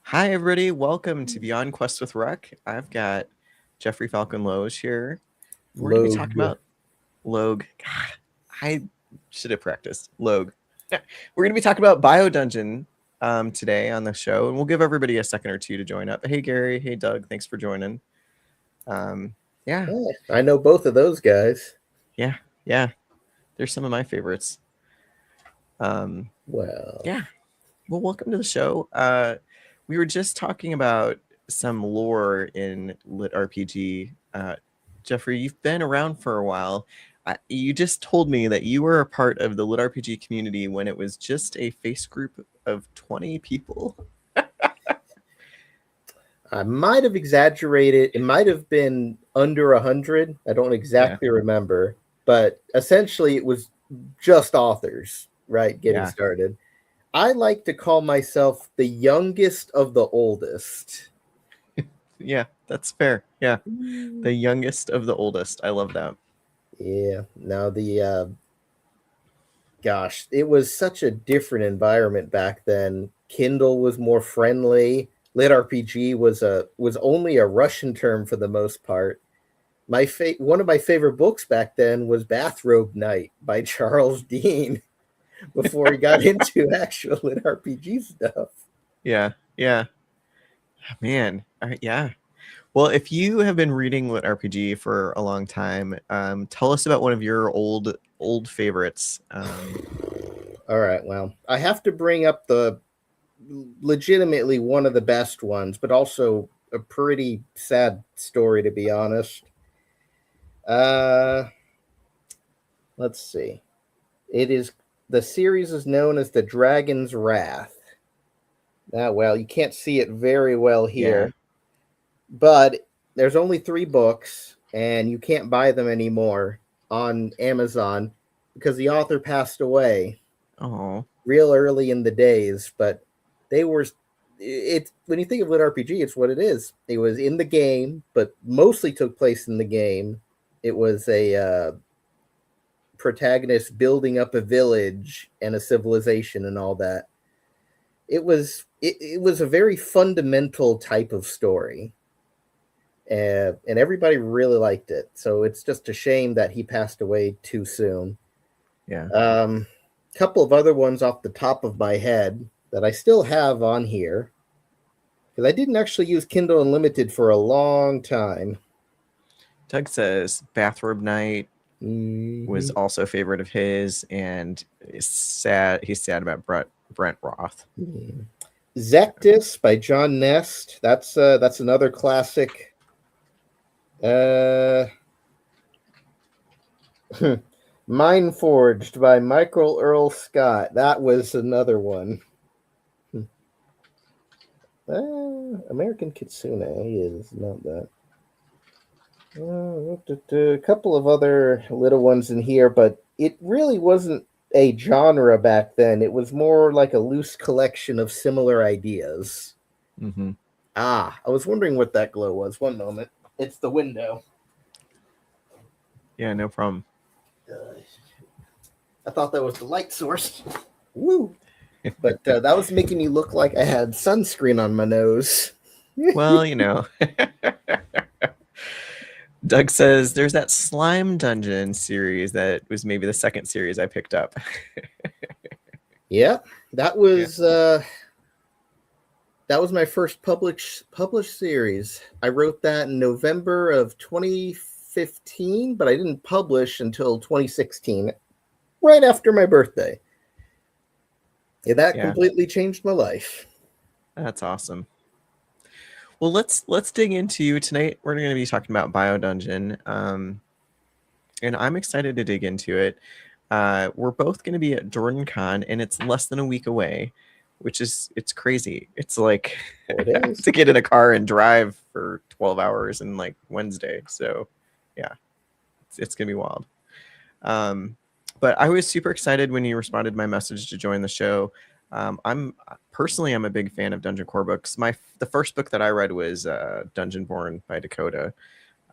Hi, everybody. Welcome to Beyond Quest with Reck. I've got Jeffrey Falcon Loge here. We're going to be talking Logue. about Logue. God, I should have practiced. Logue. We're going to be talking about Bio Dungeon today on the show, and we'll give everybody a second or two to join up. Hey, Gary. Hey, Doug. Thanks for joining. Yeah, Yeah, I know both of those guys. yeah, yeah. They're some of my favorites. Well, Yeah. Well, welcome to the show. We were just talking about some lore in Lit RPG. Jeffrey, you've been around for a while. You just told me that you were a part of the Lit RPG community when it was just a face group of 20 people. I might have exaggerated. It might have been under 100. I don't Yeah, exactly remember, but essentially it was just authors, right? Getting yeah, started. I like to call myself the youngest of the oldest. yeah, that's fair. Yeah, the youngest of the oldest. I love that. Yeah. Now gosh, it was such a different environment back then. Kindle was more friendly. Lit RPG was only a Russian term for the most part. One of my favorite books back then was Bathrobe Night by Charles Dean before he got into actual lit RPG stuff. Yeah, yeah, man. Yeah. Well, if you have been reading Lit RPG for a long time, tell us about one of your old favorites. All right, well, I have to bring up the legitimately one of the best ones, but also a pretty sad story to be honest. Uh let's see. It is the series is known as the Dragon's Wrath. Now, well, you can't see it very well Yeah. here, but there's only 3 books and you can't buy them anymore on Amazon because the author passed away Oh, real early in the days. But they were it when you think of lit RPG, it's what it is. It was in the game, but mostly took place in the game. It was a protagonist building up a village and a civilization and all that. It was a very fundamental type of story, and everybody really liked it. So it's just a shame that he passed away too soon. yeah. Couple of other ones off the top of my head that I still have on here because I didn't actually use Kindle Unlimited for a long time. Doug says Bathrobe Night was Mm-hmm. also a favorite of his, and is sad. He's sad about Brent Roth. Zectis by John Nest. That's another classic. Uh, Mind Forged by Michael Earl Scott. That was another one. American Kitsune is not that. A couple of other little ones in here, but it really wasn't a genre back then. It was more like a loose collection of similar ideas. Mm-hmm. I was wondering what that glow was. One moment. It's the window. Yeah, no problem. I thought that was the light source. Woo! But that was making me look like I had sunscreen on my nose. Well, Doug says there's that Slime Dungeon series that was maybe the second series I picked up. Yeah, that Yeah. was my first published series. I wrote that in November of 2015, but I didn't publish until 2016, right after my birthday. And that Yeah, completely changed my life. that's awesome. Well, let's dig into tonight. We're going to be talking about Bio Dungeon, and I'm excited to dig into it. We're both going to be at Jordan Con, and it's less than a week away, which is it's crazy. It's like It is. to get in a car and drive for 12 hours and like Wednesday. So, yeah, it's going to be wild. But I was super excited when you responded to my message to join the show. I'm a big fan of Dungeon Core books. The first book that I read was Dungeonborn by Dakota,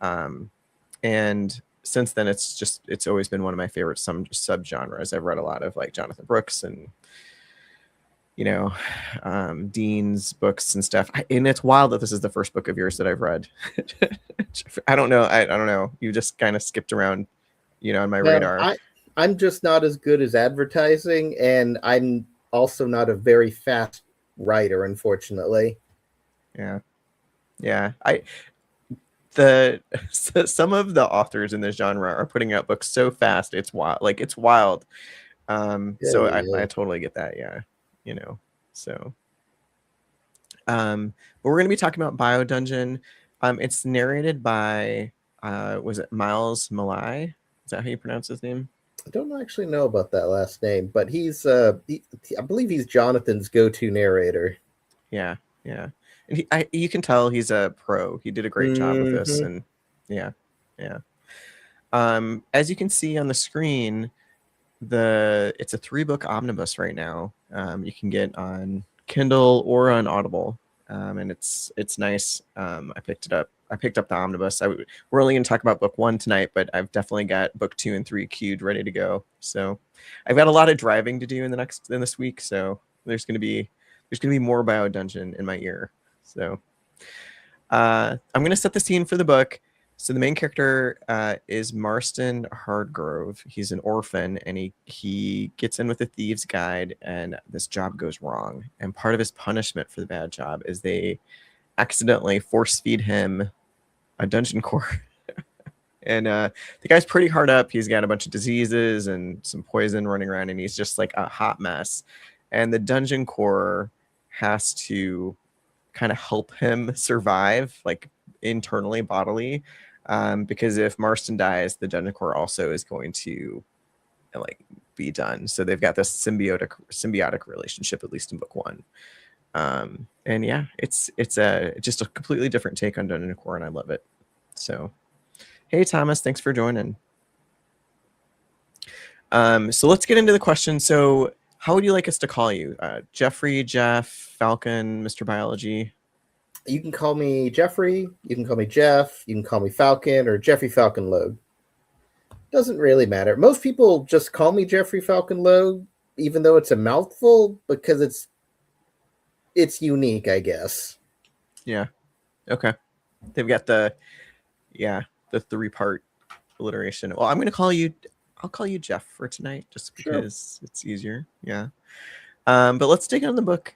and since then it's always been one of my favorite subgenres. I've read a lot of like Jonathan Brooks and you know, Dean's books and stuff. And it's wild that this is the first book of yours that I've read. I don't know. I don't know. You just kind of skipped around, on my Well, radar. I'm just not as good as advertising, and I'm also not a very fast writer, unfortunately. Yeah. Yeah. The some of the authors in this genre are putting out books so fast. It's wild. Like it's wild. Yeah, So yeah, I totally get that. Yeah. So, but we're going to be talking about Bio Dungeon. It's narrated by, was it Miles Malai? Is that how you pronounce his name? I don't actually know about that last name, but I believe he's Jonathan's go-to narrator. Yeah, yeah. And you can tell he's a pro. He did a great job with this, Mm-hmm. and yeah, yeah. As you can see on the screen, it's a 3-book omnibus right now. You can get on Kindle or on Audible, and it's nice. I picked it up. I picked up the omnibus. We're only going to talk about book 1 tonight, but I've definitely got book 2 and 3 queued, ready to go. So I've got a lot of driving to do in this week. So there's gonna be more Bio Dungeon in my ear. So I'm gonna set the scene for the book. So the main character is Marston Hardgrove. He's an orphan, and he gets in with a thieves' guide, and this job goes wrong. And part of his punishment for the bad job is they accidentally force feed him a dungeon core. And the guy's pretty hard up. He's got a bunch of diseases and some poison running around, and he's just like a hot mess. And the dungeon core has to kind of help him survive, like internally, bodily, because if Marston dies, the dungeon core also is going to like be done. So they've got this symbiotic relationship, at least in book 1. And yeah, it's just a completely different take on dungeon core, and I love it. So hey, Thomas, thanks for joining. So let's get into the question. So how would you like us to call you? Jeffrey, Jeff, Falcon, Mr. Biology? You can call me Jeffrey. You can call me Jeff. You can call me Falcon or Jeffrey Falcon Logue. Doesn't really matter. Most people just call me Jeffrey Falcon Logue, even though it's a mouthful, because it's unique, I guess. Yeah. Okay. They've got the 3-part alliteration. Well, I'll call you Jeff for tonight, just because it's easier. Yeah. But let's dig into the book.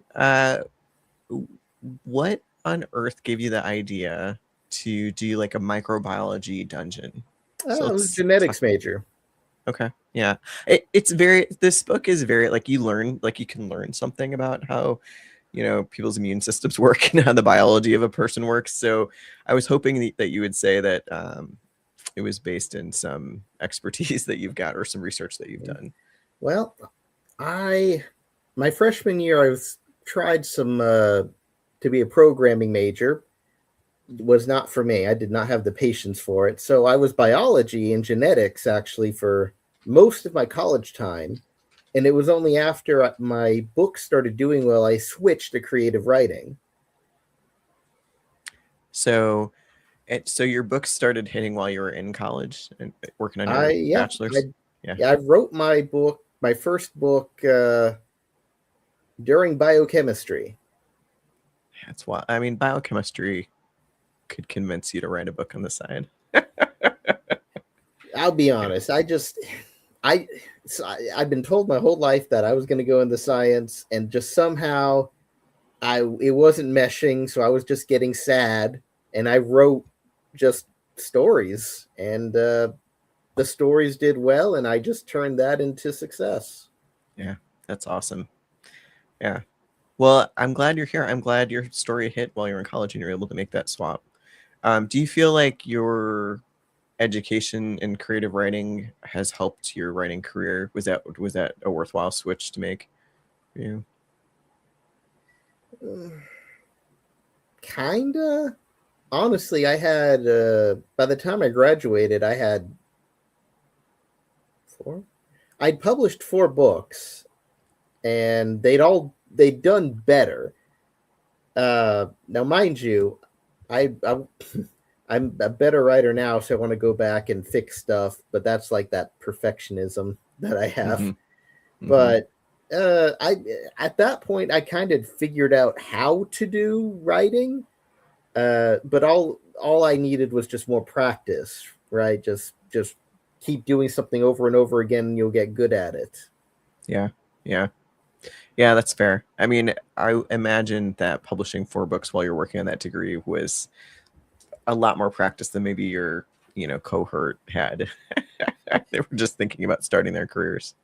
What on earth gave you the idea to do like a microbiology dungeon? I was a genetics major. Okay. Yeah. This book is very, like, you can learn something about how, people's immune systems work and how the biology of a person works. So I was hoping that you would say that it was based in some expertise that you've got or some research that you've done. Well, my freshman year, I tried some to be a programming major. It was not for me. I did not have the patience for it. So I was biology and genetics actually for most of my college time. And it was only after my book started doing well, I switched to creative writing. So your books started hitting while you were in college and working on your bachelor's? I wrote my first book during biochemistry. That's why, I mean, biochemistry could convince you to write a book on the side. I'll be honest. I've been told my whole life that I was going to go into science, and just somehow it wasn't meshing. So I was just getting sad, and I wrote just stories, and the stories did well, and I just turned that into success. Yeah, that's awesome. Yeah. Well, I'm glad you're here. I'm glad your story hit while you were in college and you're able to make that swap. Do you feel like your education in creative writing has helped your writing career? Was that a worthwhile switch to make for you? Kinda. Honestly, I had by the time I graduated, I had I'd published 4 books, and they'd done better. Now, mind you, I'm a better writer now, so I want to go back and fix stuff. But that's like that perfectionism that I have. Mm-hmm. But I at that point I kind of figured out how to do writing, but all I needed was just more practice, right? Just keep doing something over and over again, and you'll get good at it. Yeah, yeah, yeah. That's fair. I mean, I imagine that publishing 4 books while you're working on that degree was a lot more practice than maybe your cohort had. They were just thinking about starting their careers.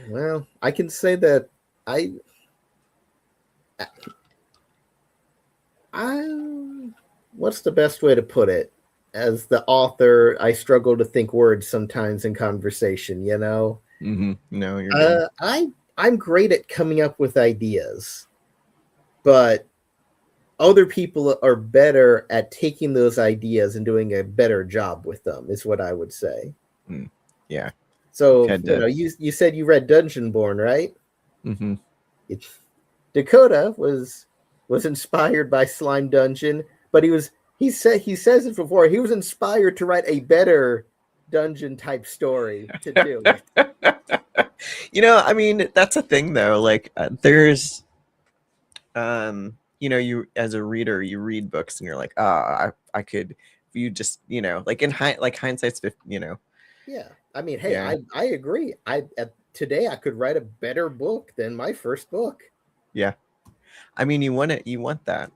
Well, I can say that I I what's the best way to put it? As the author, I struggle to think words sometimes in conversation, you know? No, you're good. I'm great at coming up with ideas, but other people are better at taking those ideas and doing a better job with them, is what I would say. Yeah. So, Had to. you said you read Dungeonborn, right? Mm-hmm. Dakota was inspired by Slime Dungeon, but he says it before, he was inspired to write a better dungeon type story to do it. I mean, that's a thing though. Like, there's, you as a reader, you read books and you're like, I could, you just, like like hindsight's 50, Yeah. I mean, hey, yeah, I agree. Today I could write a better book than my first book. yeah. I mean, you want that.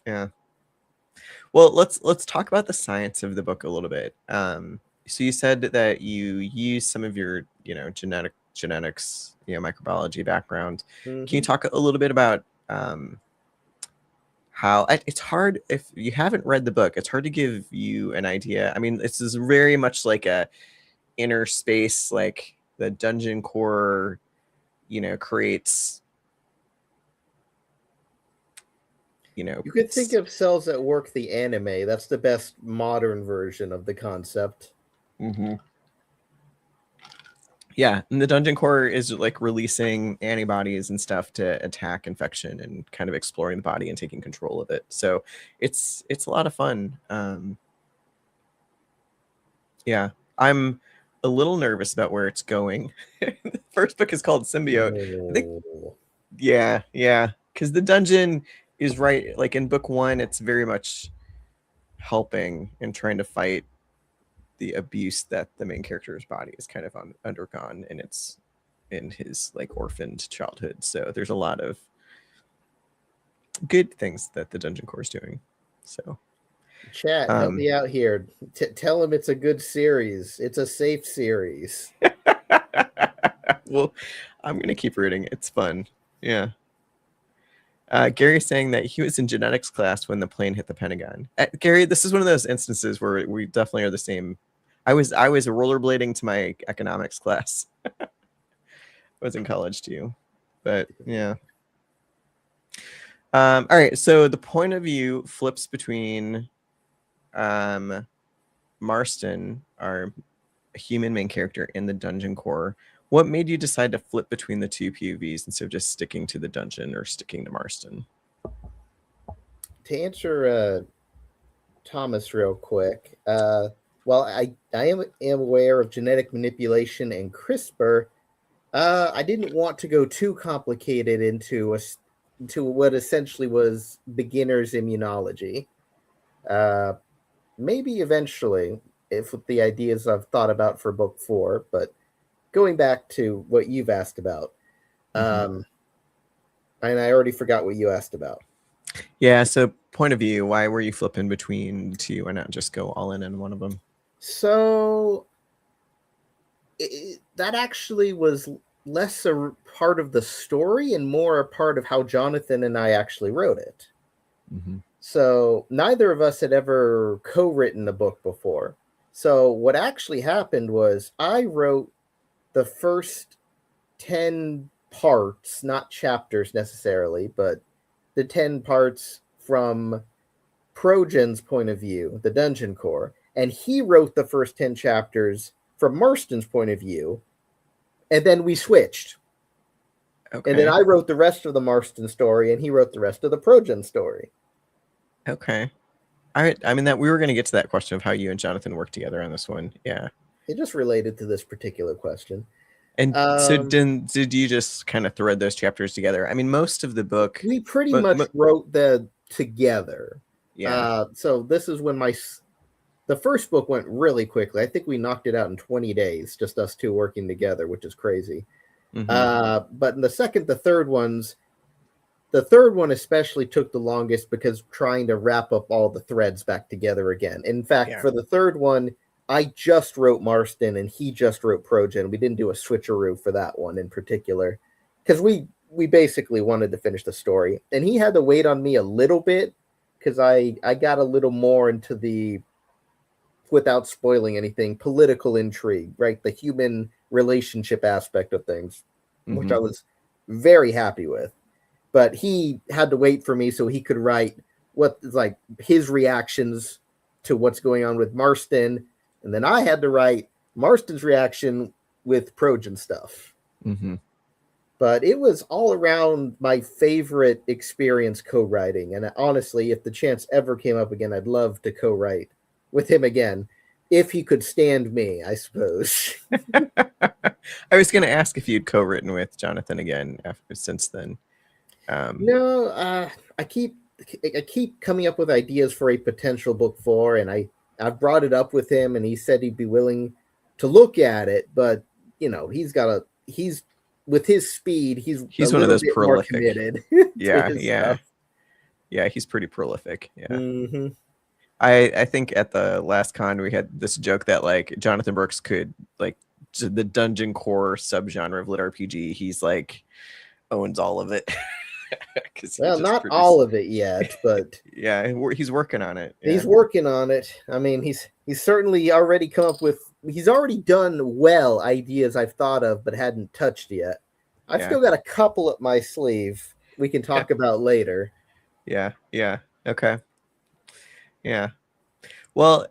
Yeah. Well, let's talk about the science of the book a little bit. So you said that you use some of your, genetics, microbiology background. Can you Mm-hmm. talk a little bit about how it's hard if you haven't read the book? It's hard to give you an idea. I mean, this is very much like a inner space, like the dungeon core, creates. You could think of Cells at Work, the anime. That's the best modern version of the concept. Mhm. Yeah, and the dungeon core is like releasing antibodies and stuff to attack infection and kind of exploring the body and taking control of it. So it's a lot of fun. Yeah, I'm a little nervous about where it's going. The first book is called Symbiote. I think, Oh. yeah, because the dungeon is right. Like in book 1, it's very much helping and trying to fight the abuse that the main character's body is kind of undergone, and it's in his like orphaned childhood. So there's a lot of good things that the dungeon core is doing. So Chat, help um me out here. Tell him it's a good series. It's a safe series. well, I'm gonna keep reading. It's fun. Yeah. Gary's saying that he was in genetics class when the plane hit the Pentagon. Gary, this is one of those instances where we definitely are the same. I was rollerblading to my economics class. I was in college too, but yeah. All right, so the point of view flips between Marston, our human main character, in the dungeon core. What made you decide to flip between the two POVs instead of just sticking to the dungeon or sticking to Marston? To answer Thomas real quick, while I am aware of genetic manipulation and CRISPR, I didn't want to go too complicated into what essentially was beginner's immunology. Uh, Maybe eventually, if with the ideas I've thought about for book 4, but going back to what you've asked about, Mm-hmm. um, and I already forgot what you asked about. Yeah, so point of view, why were you flipping between two? Why not just go all in one of them? So that actually was less a part of the story and more a part of how Jonathan and I actually wrote it. Mm-hmm. So neither of us had ever co-written a book before. So what actually happened was I wrote the first 10 parts, not chapters necessarily, but the 10 parts from Progen's point of view, the dungeon core, and he wrote the first 10 chapters from Marston's point of view, and then we switched. And then Okay. I wrote the rest of the Marston story, and he wrote the rest of the Progen story. Okay. I mean that we were going to get to that question of how you and Jonathan work together on this one. Yeah. It just related to this particular question. And so did you just kind of thread those chapters together? I mean, most of the book, we pretty much wrote the together. Yeah. So this is when the first book went really quickly. I think we knocked it out in 20 days, just us two working together, which is crazy. But in the second, the third one especially took the longest because trying to wrap up all the threads back together again. In fact, for the third one, I just wrote Marston and he just wrote Progen. We didn't do a switcheroo for that one in particular because we basically wanted to finish the story. And he had to wait on me a little bit because I got a little more into the, without spoiling anything, political intrigue, right? The human relationship aspect of things, which I was very happy with. But he had to wait for me so he could write what like his reactions to what's going on with Marston. And then I had to write Marston's reaction with Progen stuff. But it was all around my favorite experience co-writing. And honestly, if the chance ever came up again, I'd love to co-write with him again. If he could stand me, I suppose. I was going to ask if you'd co-written with Jonathan again since then. No, I keep coming up with ideas for a potential book 4, and I've brought it up with him, and he said he'd be willing to look at it, but he's with his speed, he's one of those prolific. More committed yeah, he's pretty prolific. Yeah. I think at the last con we had this joke that like Jonathan Brooks could like the dungeon core subgenre of lit RPG. He's like owns all of it. Well, not all of it yet, but yeah, he's working on it. Yeah. He's working on it. I mean, he's certainly already come up with. He's already done well ideas I've thought of but hadn't touched yet. I've still got a couple up my sleeve we can talk about later. Yeah. Okay. Yeah. Well,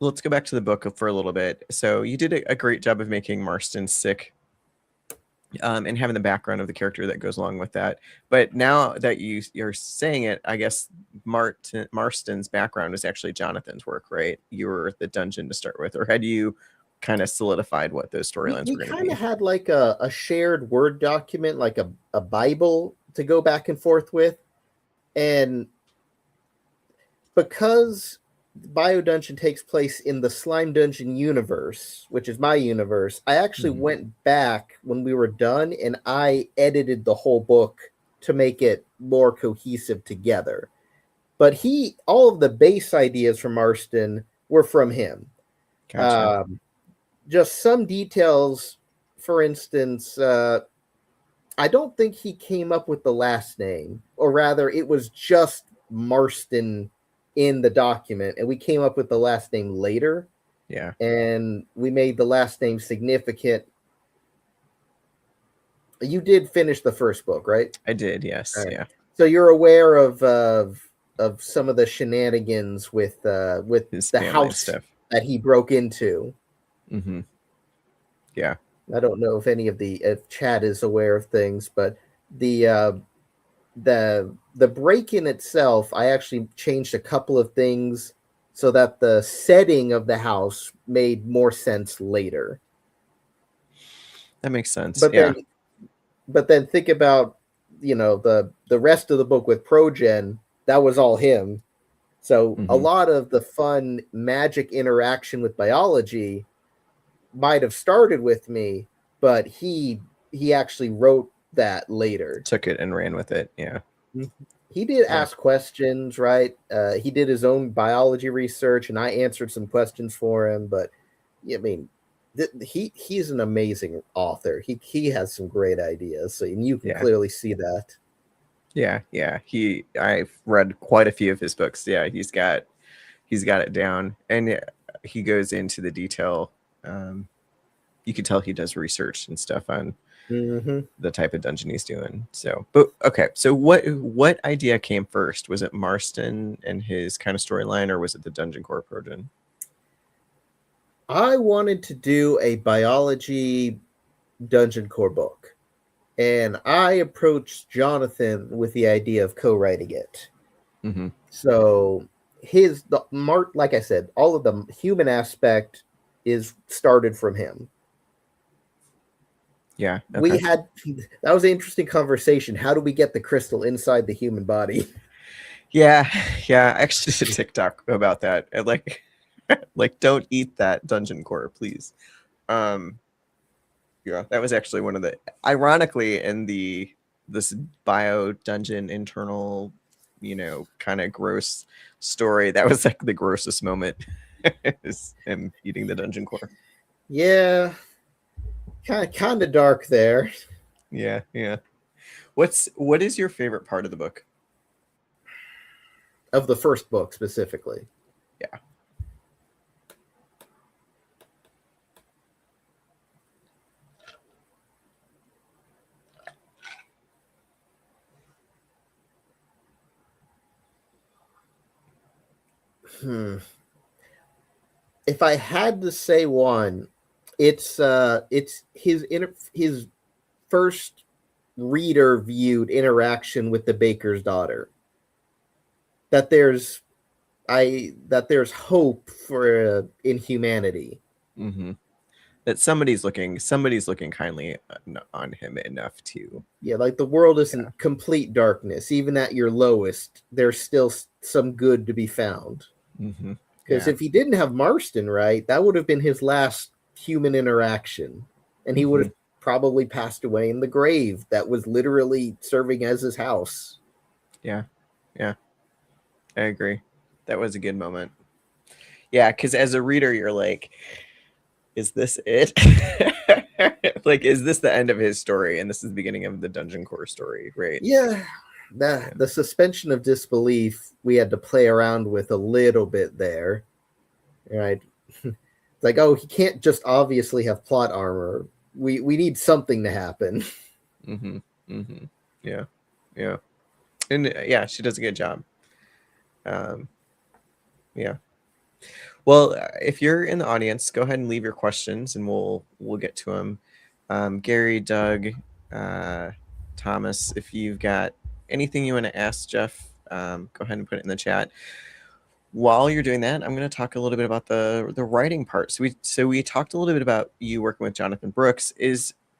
let's go back to the book for a little bit. So you did a great job of making Marston sick. And having the background of the character that goes along with that. But now that you're saying it, I guess Marston's background is actually Jonathan's work, right? You were the dungeon to start with, or had you kind of solidified what those storylines were going to be? We kind of had like a shared Word document, like a Bible to go back and forth with. And because Bio Dungeon takes place in the Slime Dungeon universe, which is my universe, I actually went back when we were done and I edited the whole book to make it more cohesive together. But all of the base ideas from Marston were from him. Gotcha. Just some details, for instance, I don't think he came up with the last name, or rather it was just Marston in the document, and we came up with the last name later. Yeah. And we made the last name significant. You did finish the first book, right? I did, yes. Right. Yeah. So you're aware of some of the shenanigans with the house stuff that he broke into. Yeah. I don't know if Chad is aware of things, but the break-in itself, I actually changed a couple of things so that the setting of the house made more sense later. That makes sense. But then think about, the rest of the book with Progen, that was all him. So a lot of the fun magic interaction with biology might have started with me, but he actually wrote that later. Took it and ran with it. Yeah. He did ask questions, right? He did his own biology research and I answered some questions for him, but I mean, he's an amazing author. He has some great ideas, so you can clearly see that. Yeah. I've read quite a few of his books. Yeah, he's got it down, and he goes into the detail. You can tell he does research and stuff on the type of dungeon he's doing. So, but okay. So what idea came first? Was it Marston and his kind of storyline, or was it the Dungeon Core Progen? I wanted to do a biology Dungeon Core book, and I approached Jonathan with the idea of co-writing it. So like I said, all of the human aspect is started from him. Yeah. We Okay. had that was an interesting conversation. How do we get the crystal inside the human body? Yeah. Yeah. I actually did a TikTok about that. Like don't eat that dungeon core, please. Um, yeah, that was actually one of the ironically in this bio dungeon internal, kind of gross story. That was like the grossest moment is him eating the dungeon core. Yeah, kind of dark there. Yeah, yeah. What is your favorite part of the book? Of the first book specifically. Yeah. If I had to say one, it's his first reader viewed interaction with the baker's daughter. That there's hope for in humanity. Mm-hmm. That somebody's looking kindly on him enough to. Yeah, like the world Yeah. isn't complete darkness. Even at your lowest, there's still some good to be found. Mm-hmm. Because Yeah. if he didn't have Marston, right, that would have been his last human interaction. And he would Mm-hmm. have probably passed away in the grave that was literally serving as his house. Yeah. Yeah. I agree. That was a good moment. Yeah, because as a reader, you're like, is this it? Like, is this the end of his story? And this is the beginning of the Dungeon Core story, right? Yeah, Yeah. the suspension of disbelief we had to play around with a little bit there. Right? It's like, oh, he can't just obviously have plot armor. We need something to happen. Mm-hmm. Mm-hmm. Yeah. Yeah. And yeah, she does a good job. Um, yeah. Well, if you're in the audience, go ahead and leave your questions, and we'll get to them. Gary, Doug, uh, Thomas, if you've got anything you want to ask Jeff, go ahead and put it in the chat. While you're doing that, I'm going to talk a little bit about the writing part. So we talked a little bit about you working with Jonathan Brooks.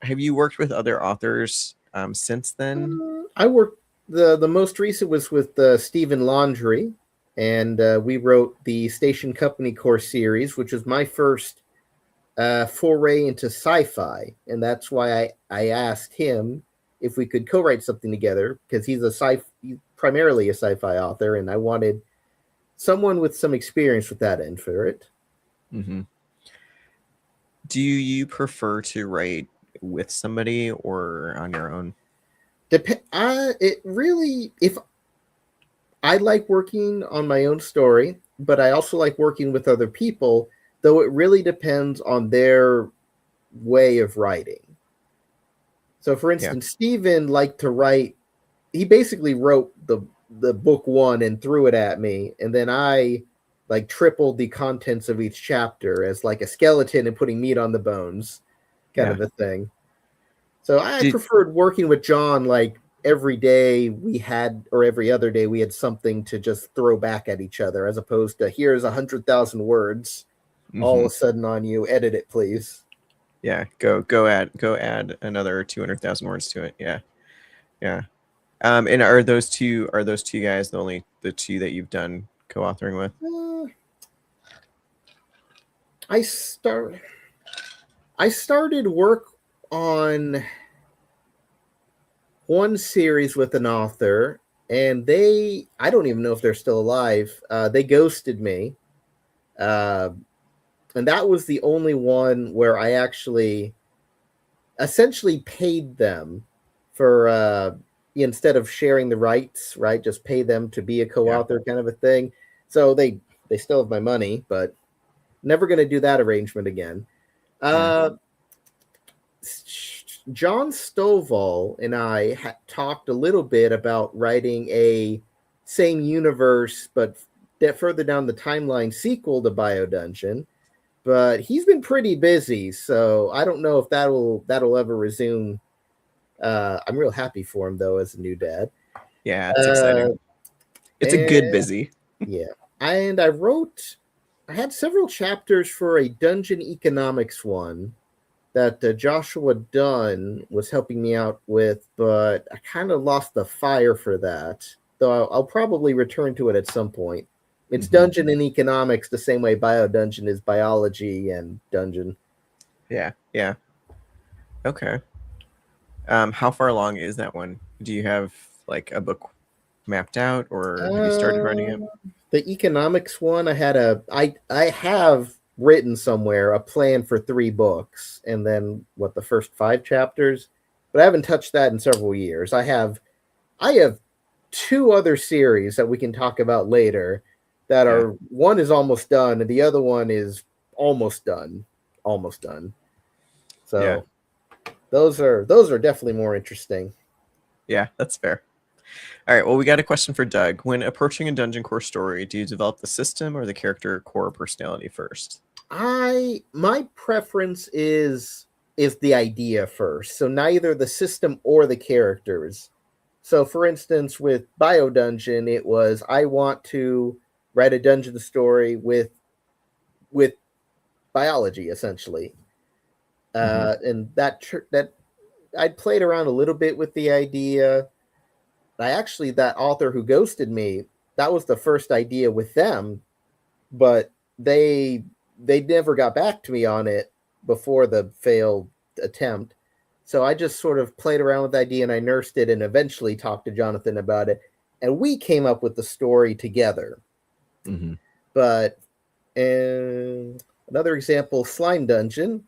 Have you worked with other authors since then? I worked the most recent was with Stephen Laundry, and we wrote the Station Company Core series, which was my first foray into sci-fi, and that's why I asked him if we could co-write something together because he's primarily a sci-fi author, and I wanted someone with some experience with that end for it. Mm-hmm. Do you prefer to write with somebody or on your own? It really, if I like working on my own story, but I also like working with other people, though it really depends on their way of writing. So, for Yeah. instance, Steven liked to write, he basically wrote the book one and threw it at me, and then I like tripled the contents of each chapter as like a skeleton and putting meat on the bones kind Yeah. of a thing. So I Did preferred working with John like every day we had, or every other day we had something to just throw back at each other, as opposed to here's 100,000 words all mm-hmm. of a sudden on you. Edit it, please. Yeah, go add another 200,000 words to it. Yeah. Yeah. And are those two guys the two that you've done co-authoring with? I start. I started work on one series with an author, and I don't even know if they're still alive. They ghosted me. Uh, and that was the only one where I actually essentially paid them for instead of sharing the rights, right? Just pay them to be a Yeah. co-author kind of a thing. So they still have my money, but never going to do that arrangement again. Yeah. John Stovall and I talked a little bit about writing a same universe but further down the timeline sequel to Bio Dungeon, but he's been pretty busy, so I don't know if that'll ever resume. I'm real happy for him though as a new dad. Yeah, it's exciting. It's a good And busy. yeah, and I had several chapters for a dungeon economics one that Joshua Dunn was helping me out with, but I kind of lost the fire for that. Though I'll probably return to it at some point. It's dungeon and economics the same way bio dungeon is biology and dungeon. Yeah. Okay. How far along is that one? Do you have like a book mapped out, or have you started writing it? The economics one, I have written somewhere a plan for 3 books, and then the first 5 chapters, but I haven't touched that in several years. I have 2 other series that we can talk about later that are, one is almost done and the other one is almost done. So those are definitely more interesting. Yeah, that's fair. All right, well, we got a question for Doug. When approaching a dungeon core story, do you develop the system or the character core personality first? My preference is the idea first. So neither the system or the characters. So for instance, with Bio Dungeon, it was I want to write a dungeon story with biology essentially. And that I played around a little bit with the idea. That author who ghosted me, that was the first idea with them, but they never got back to me on it before the failed attempt. So I just sort of played around with the idea and I nursed it and eventually talked to Jonathan about it. And we came up with the story together. But another example, Slime Dungeon.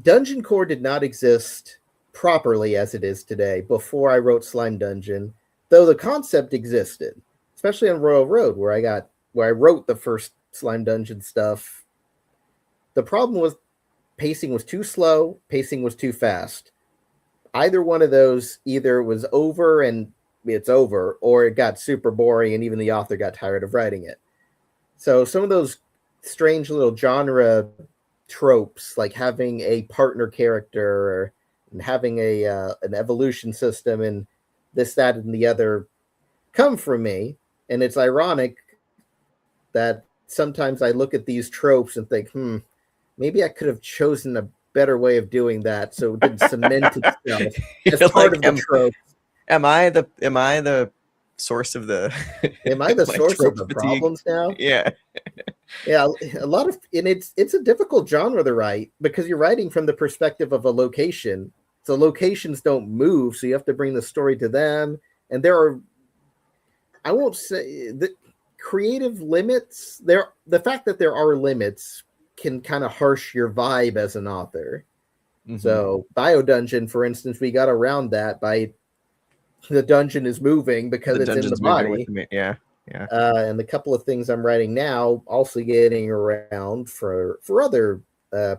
Dungeon Core did not exist properly as it is today before I wrote Slime Dungeon, though the concept existed, especially on Royal Road where I wrote the first Slime Dungeon stuff. The problem was pacing was too slow, pacing was too fast. Either one of those either was over and it's over, or it got super boring and even the author got tired of writing it. So some of those strange little genre tropes, like having a partner character and having an evolution system and this, that, and the other, come from me. And it's ironic that sometimes I look at these tropes and think, maybe I could have chosen a better way of doing that so it didn't cement itself as part of the trope. Am I the source of the am I the source of the problems now? Yeah. A lot of, and it's a difficult genre to write because you're writing from the perspective of a location. So locations don't move, so you have to bring the story to them. And there are, I won't say the creative limits. The fact that there are limits can kind of harsh your vibe as an author. So Bio Dungeon, for instance, we got around that by the dungeon is moving because it's in the body. And the couple of things I'm writing now also getting around for other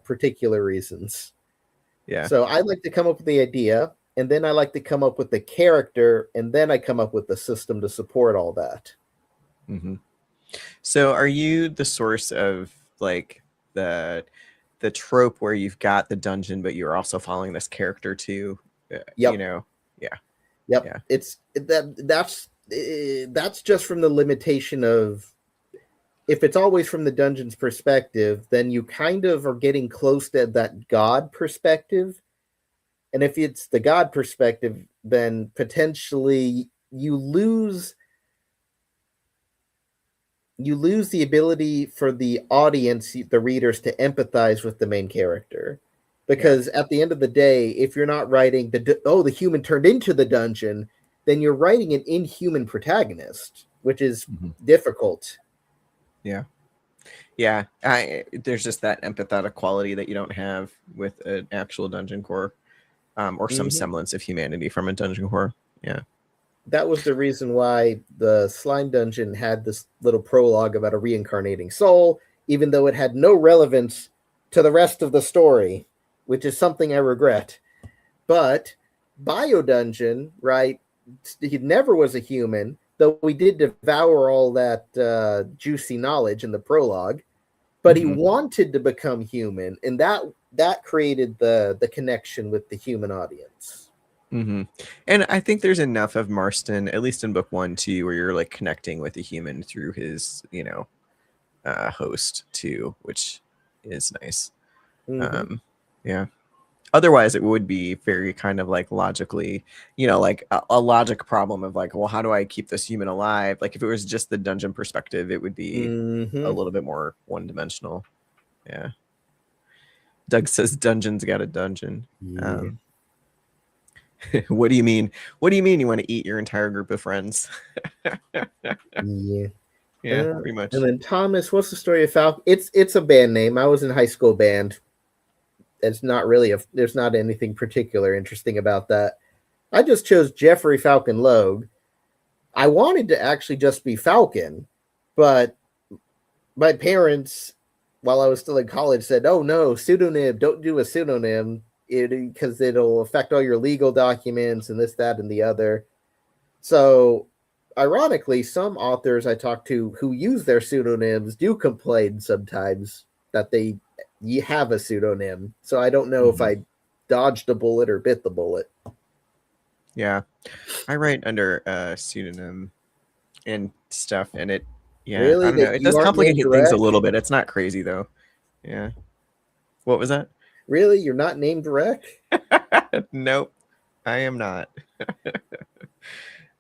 particular reasons. So I like to come up with the idea, and then I like to come up with the character, and then I come up with the system to support all that. So are you the source of like the trope where you've got the dungeon, but you're also following this character too? You know? That's just from the limitation of, if it's always from the dungeon's perspective, then you kind of are getting close to that God perspective. And if it's the God perspective, then potentially you lose the ability for the audience, the readers, to empathize with the main character. Because at the end of the day, if you're not writing the human turned into the dungeon, then you're writing an inhuman protagonist, which is difficult. There's just that empathetic quality that you don't have with an actual dungeon core, or some semblance of humanity from a dungeon core. That was the reason why the Slime Dungeon had this little prologue about a reincarnating soul, even though it had no relevance to the rest of the story, which is something I regret. But Bio Dungeon, right, he never was a human, though we did devour all that juicy knowledge in the prologue, but he wanted to become human, and that created the connection with the human audience. And I think there's enough of Marston, at least in book 1 too, where you're like connecting with a human through his host too, which is nice. Yeah. Otherwise, it would be very kind of like logically, like a logic problem of like, well, how do I keep this human alive? Like if it was just the dungeon perspective, it would be a Mm-hmm. little bit more one-dimensional. Yeah. Doug says dungeons got a dungeon. Yeah. What do you mean? What do you mean you want to eat your entire group of friends? Yeah. Yeah, pretty And much. then Thomas, what's the story of Falcon? It's a band name. I was in high school band. It's not really there's not anything particular interesting about that. I just chose Jeffrey Falcon Logue. I wanted to actually just be Falcon, but my parents, while I was still in college, said, "Oh no, pseudonym! Don't do a pseudonym, because it'll affect all your legal documents and this, that, and the other." So, ironically, some authors I talk to who use their pseudonyms do complain sometimes that you have a pseudonym. So I don't know if I dodged a bullet or bit the bullet. Yeah, I write under a pseudonym and stuff, and I Really, don't know. that It you does aren't named complicate things a Reck? little bit. It's not crazy though. Yeah. What was that? Really, you're not named Reck? Nope, I am not.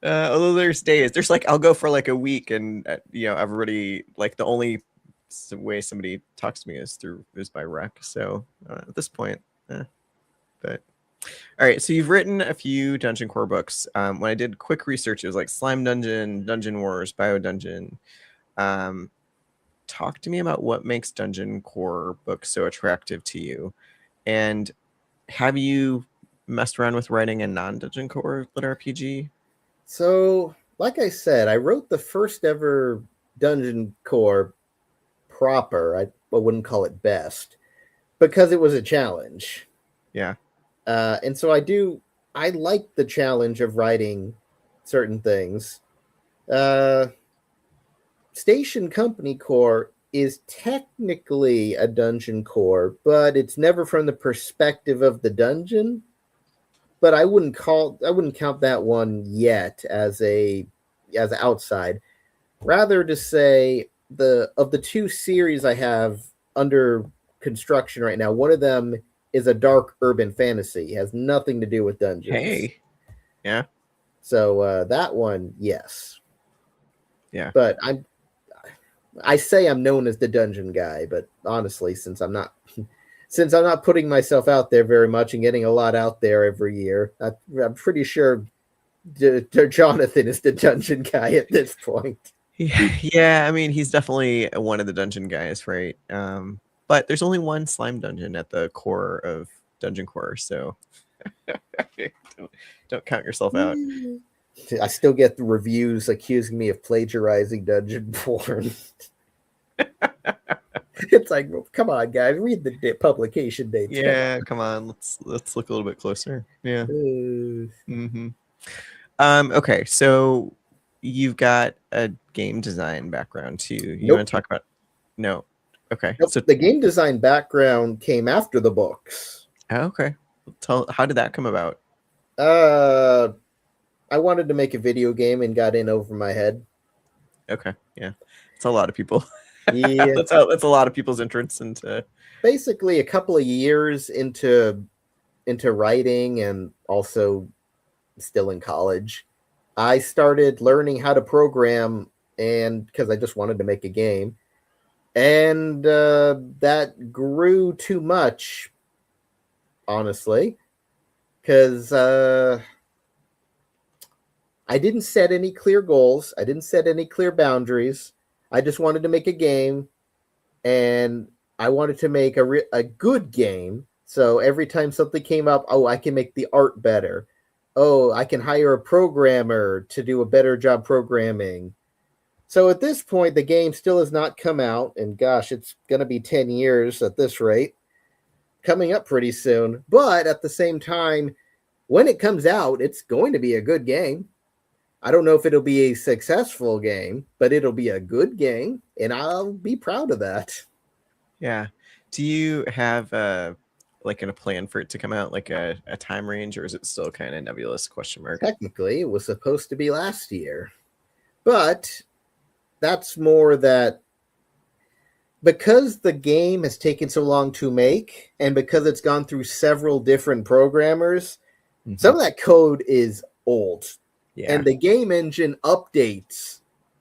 Although there's like I'll go for like a week, and everybody like the only way somebody talks to me is by Reck. So at this point, but all right. So you've written a few Dungeon Core books. When I did quick research, it was like Slime Dungeon, Dungeon Wars, Bio Dungeon. Talk to me about what makes Dungeon Core books so attractive to you, and have you messed around with writing a non-Dungeon Core lit RPG? So, like I said, I wrote the first ever Dungeon Core proper. I wouldn't call it best because it was a challenge. Yeah. And so I like the challenge of writing certain things. Station Company Core is technically a dungeon core, but it's never from the perspective of the dungeon. But I wouldn't count that one yet as outside. Rather to say of the two series I have under construction right now, one of them is a dark urban fantasy. It has nothing to do with dungeons. Hey. Yeah. So that one, yes. Yeah. But I say I'm known as the dungeon guy, but honestly, since I'm not putting myself out there very much and getting a lot out there every year, I'm pretty sure Jonathan is the dungeon guy at this point. Yeah, I mean, he's definitely one of the dungeon guys, right? But there's only one slime dungeon at the core of Dungeon Core, so don't count yourself out. I still get the reviews accusing me of plagiarizing dungeon porn. It's like, well, come on, guys, read the publication dates. Yeah, come on, let's look a little bit closer. Yeah. Okay, so you've got a game design background too. You Nope. want to talk about? No. Okay. Nope. So the game design background came after the books. Okay. How did that come about? I wanted to make a video game and got in over my head. Okay. Yeah. It's a lot of people. Yeah. That's a lot of people's entrance into basically a couple of years into writing and also still in college. I started learning how to program and because I just wanted to make a game. And that grew too much, honestly, because I didn't set any clear goals. I didn't set any clear boundaries. I just wanted to make a game, and I wanted to make a good game. So every time something came up, oh, I can make the art better. Oh, I can hire a programmer to do a better job programming. So at this point, the game still has not come out, and gosh, it's going to be 10 years at this rate, coming up pretty soon. But at the same time, when it comes out, it's going to be a good game. I don't know if it'll be a successful game, but it'll be a good game, and I'll be proud of that. Yeah. Do you have like a plan for it to come out, like a time range, or is it still kind of nebulous question mark? Technically, it was supposed to be last year, but that's more that because the game has taken so long to make, and because it's gone through several different programmers, some of that code is old. Yeah. And the game engine updates.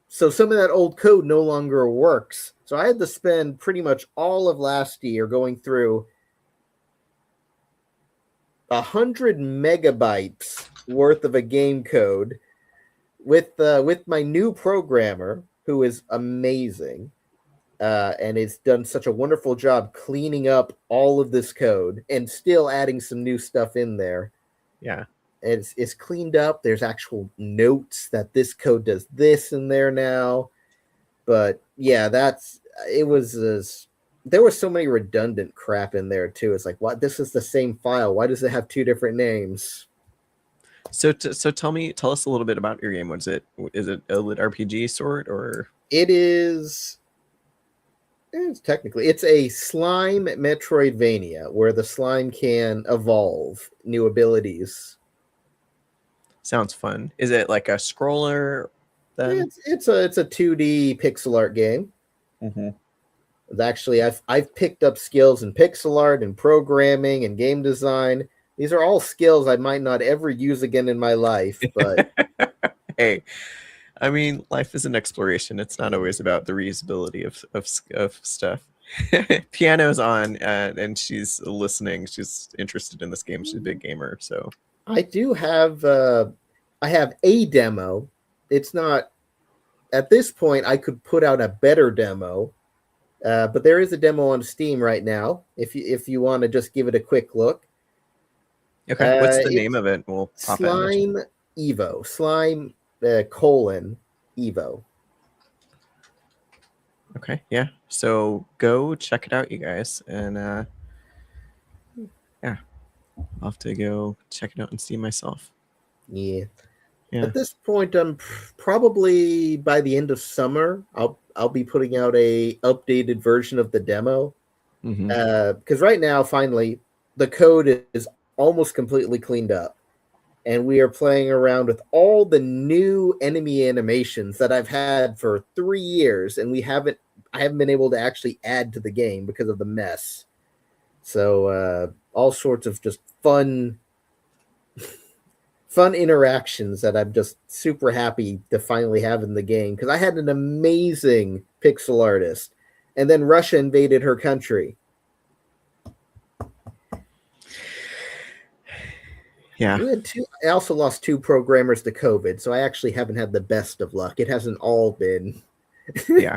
So some of that old code no longer works. So I had to spend pretty much all of last year going through 100 megabytes worth of a game code with my new programmer, who is amazing, and has done such a wonderful job cleaning up all of this code and still adding some new stuff in there. Yeah. It's cleaned up. There's actual notes that this code does this in there now. But yeah, it was there was so many redundant crap in there too. It's like, what? This is the same file. Why does it have two different names? So tell us a little bit about your game. Is it a lit RPG sort, or It is. It's a slime Metroidvania where the slime can evolve new abilities. sounds fun? Is it like a scroller then? It's a 2D pixel art game. Mm-hmm. Actually, I've picked up skills in pixel art and programming and game design. These are all skills I might not ever use again in my life, but Hey, I mean, life is an exploration. It's not always about the reusability of stuff. Piano's on, and she's listening. She's interested in this game. She's a big gamer, so I do have I have a demo. It's not at this point I could put out a better demo. But there is a demo on Steam right now. If you want to just give it a quick look. okay. What's the name of it? We'll pop it in the Slime Evo. Slime colon Evo. Okay, yeah. So go check it out, you guys, and yeah, I'll have to go check it out and see myself. Yeah. Yeah. At this point, I'm probably by the end of summer. I'll be putting out a updated version of the demo. Because right now, finally, the code is almost completely cleaned up, and we are playing around with all the new enemy animations that I've had for 3 years, and I haven't been able to actually add to the game because of the mess. So all sorts of just fun interactions that I'm just super happy to finally have in the game, because I had an amazing pixel artist, and then Russia invaded her country. Yeah. I also lost 2 programmers to COVID, so I actually haven't had the best of luck. It hasn't all been. Yeah.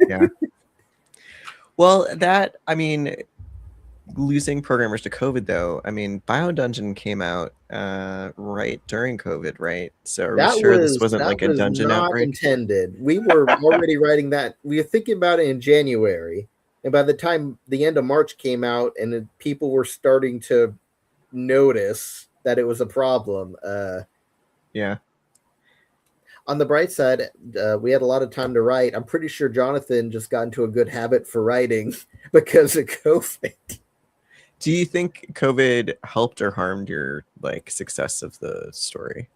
Yeah. Well, I mean, losing programmers to COVID, though, I mean, Biodungeon came out right during COVID, right? So are we sure this wasn't like a dungeon not outbreak? Intended. We were already writing that. We were thinking about it in January, and by the time the end of March came out, and people were starting to notice that it was a problem. Yeah. On the bright side, we had a lot of time to write. I'm pretty sure Jonathan just got into a good habit for writing because of COVID. Do you think COVID helped or harmed your like success of the story?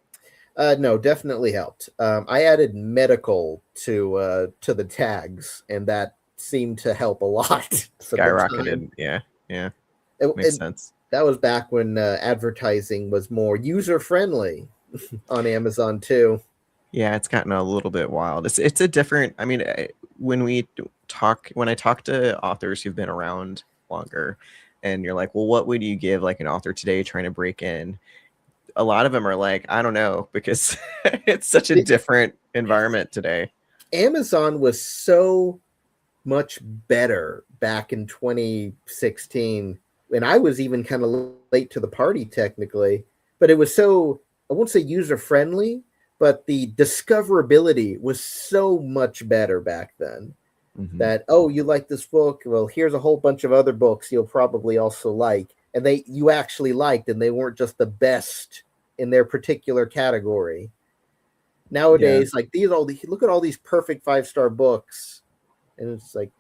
No, definitely helped. I added medical to the tags, and that seemed to help a lot. Skyrocketed. Yeah. Yeah. Makes sense. That was back when advertising was more user friendly on Amazon too. Yeah, it's gotten a little bit wild. It's a different. I mean, when I talk to authors who've been around longer, and you're like, well, what would you give like an author today trying to break in? A lot of them are like, I don't know, because it's such a different environment today. Amazon was so much better back in 2016, and I was even kind of late to the party technically, but it was so, I won't say user friendly, but the discoverability was so much better back then. That, oh, you like this book? Well, here's a whole bunch of other books you'll probably also like, and you actually liked, and they weren't just the best in their particular category. Nowadays, like look at all these perfect 5-star books, and it's like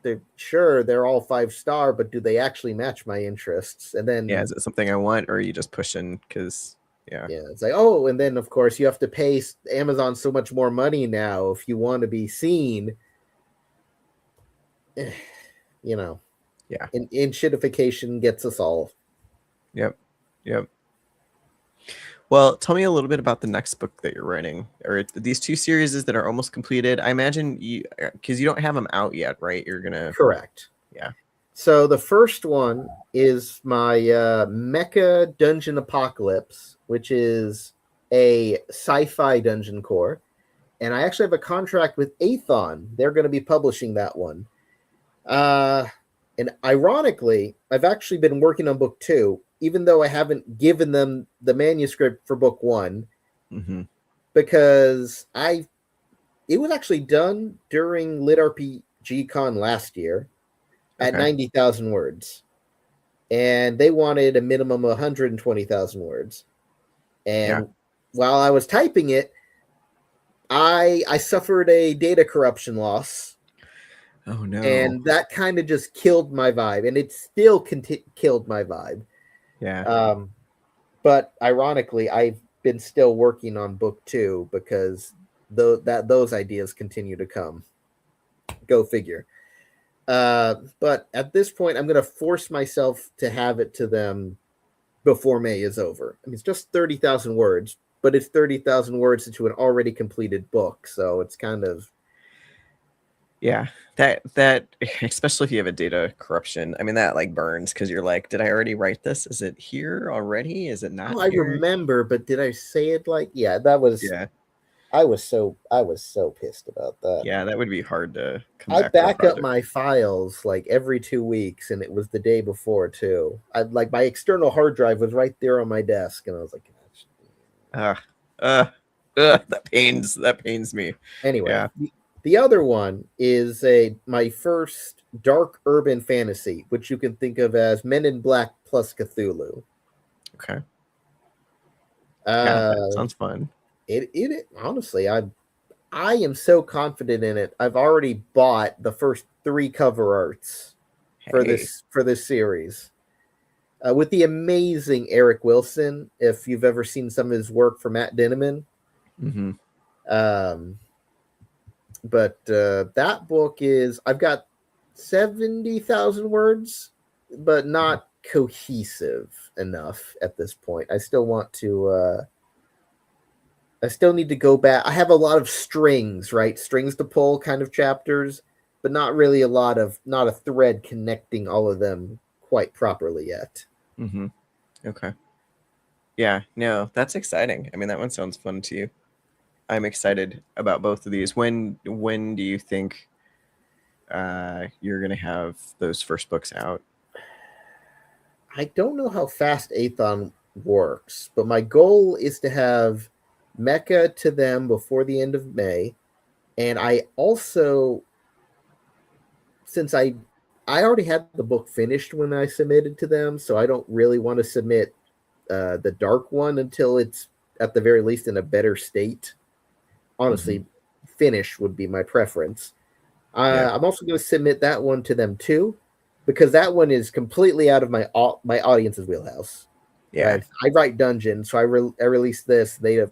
they're all 5-star, but do they actually match my interests? And then is it something I want, or are you just pushing because it's like, oh, and then of course you have to pay Amazon so much more money now if you want to be seen. you know, Yeah. shitification gets us all. Yep. Yep. Well, tell me a little bit about the next book that you're writing, or these two series that are almost completed. I imagine you, because you don't have them out yet, right? You're gonna, Correct. yeah. So the first one is my Mecha Dungeon Apocalypse, which is a sci-fi dungeon core. And I actually have a contract with Aethon. They're going to be publishing that one. And ironically, I've actually been working on book 2, even though I haven't given them the manuscript for book 1, Mm-hmm. because it was actually done during Lit RPG Con last year at Okay. 90,000 words. And they wanted a minimum of 120,000 words. And while I was typing it, I suffered a data corruption loss. Oh no. And that kind of just killed my vibe, and it still killed my vibe. Yeah. But ironically, I've been still working on book 2 because those ideas continue to come. Go figure. But at this point, I'm going to force myself to have it to them before May is over. I mean, it's just 30,000 words, but it's 30,000 words into an already completed book, so it's kind of that especially if you have a data corruption, I mean, that like burns because you're like, did I already write this? Is it here already? Is it not I here? remember, but did I say it like that was I was so pissed about that. Yeah, that would be hard to come I back for a back up project. my files like every 2 weeks, and it was the day before too. I like my external hard drive was right there on my desk, and I was like, that pains me. anyway. Yeah. The other one is my first dark urban fantasy, which you can think of as Men in Black plus Cthulhu. Okay. Yeah, that Uh, sounds fun. it honestly, I am so confident in it. I've already bought the first 3 cover arts for Hey. this series. With the amazing Eric Wilson, if you've ever seen some of his work for Matt Dinneman. Mm-hmm. But that book is, I've got 70,000 words, but not cohesive enough at this point. I still want to, I still need to go back. I have a lot of strings, right? Strings to pull kind of chapters, but not really not a thread connecting all of them quite properly yet. Mm-hmm. Okay. Yeah, no, that's exciting. I mean, that one sounds fun too. I'm excited about both of these. When do you think you're gonna have those first books out? I don't know how fast Aethon works, but my goal is to have Mecha to them before the end of May. And I also, since I already had the book finished when I submitted to them, so I don't really want to submit the dark one until it's at the very least in a better state. Honestly, finish would be my preference. I'm also going to submit that one to them too, because that one is completely out of my audience's wheelhouse. Yeah. I write dungeons, so I release this. They're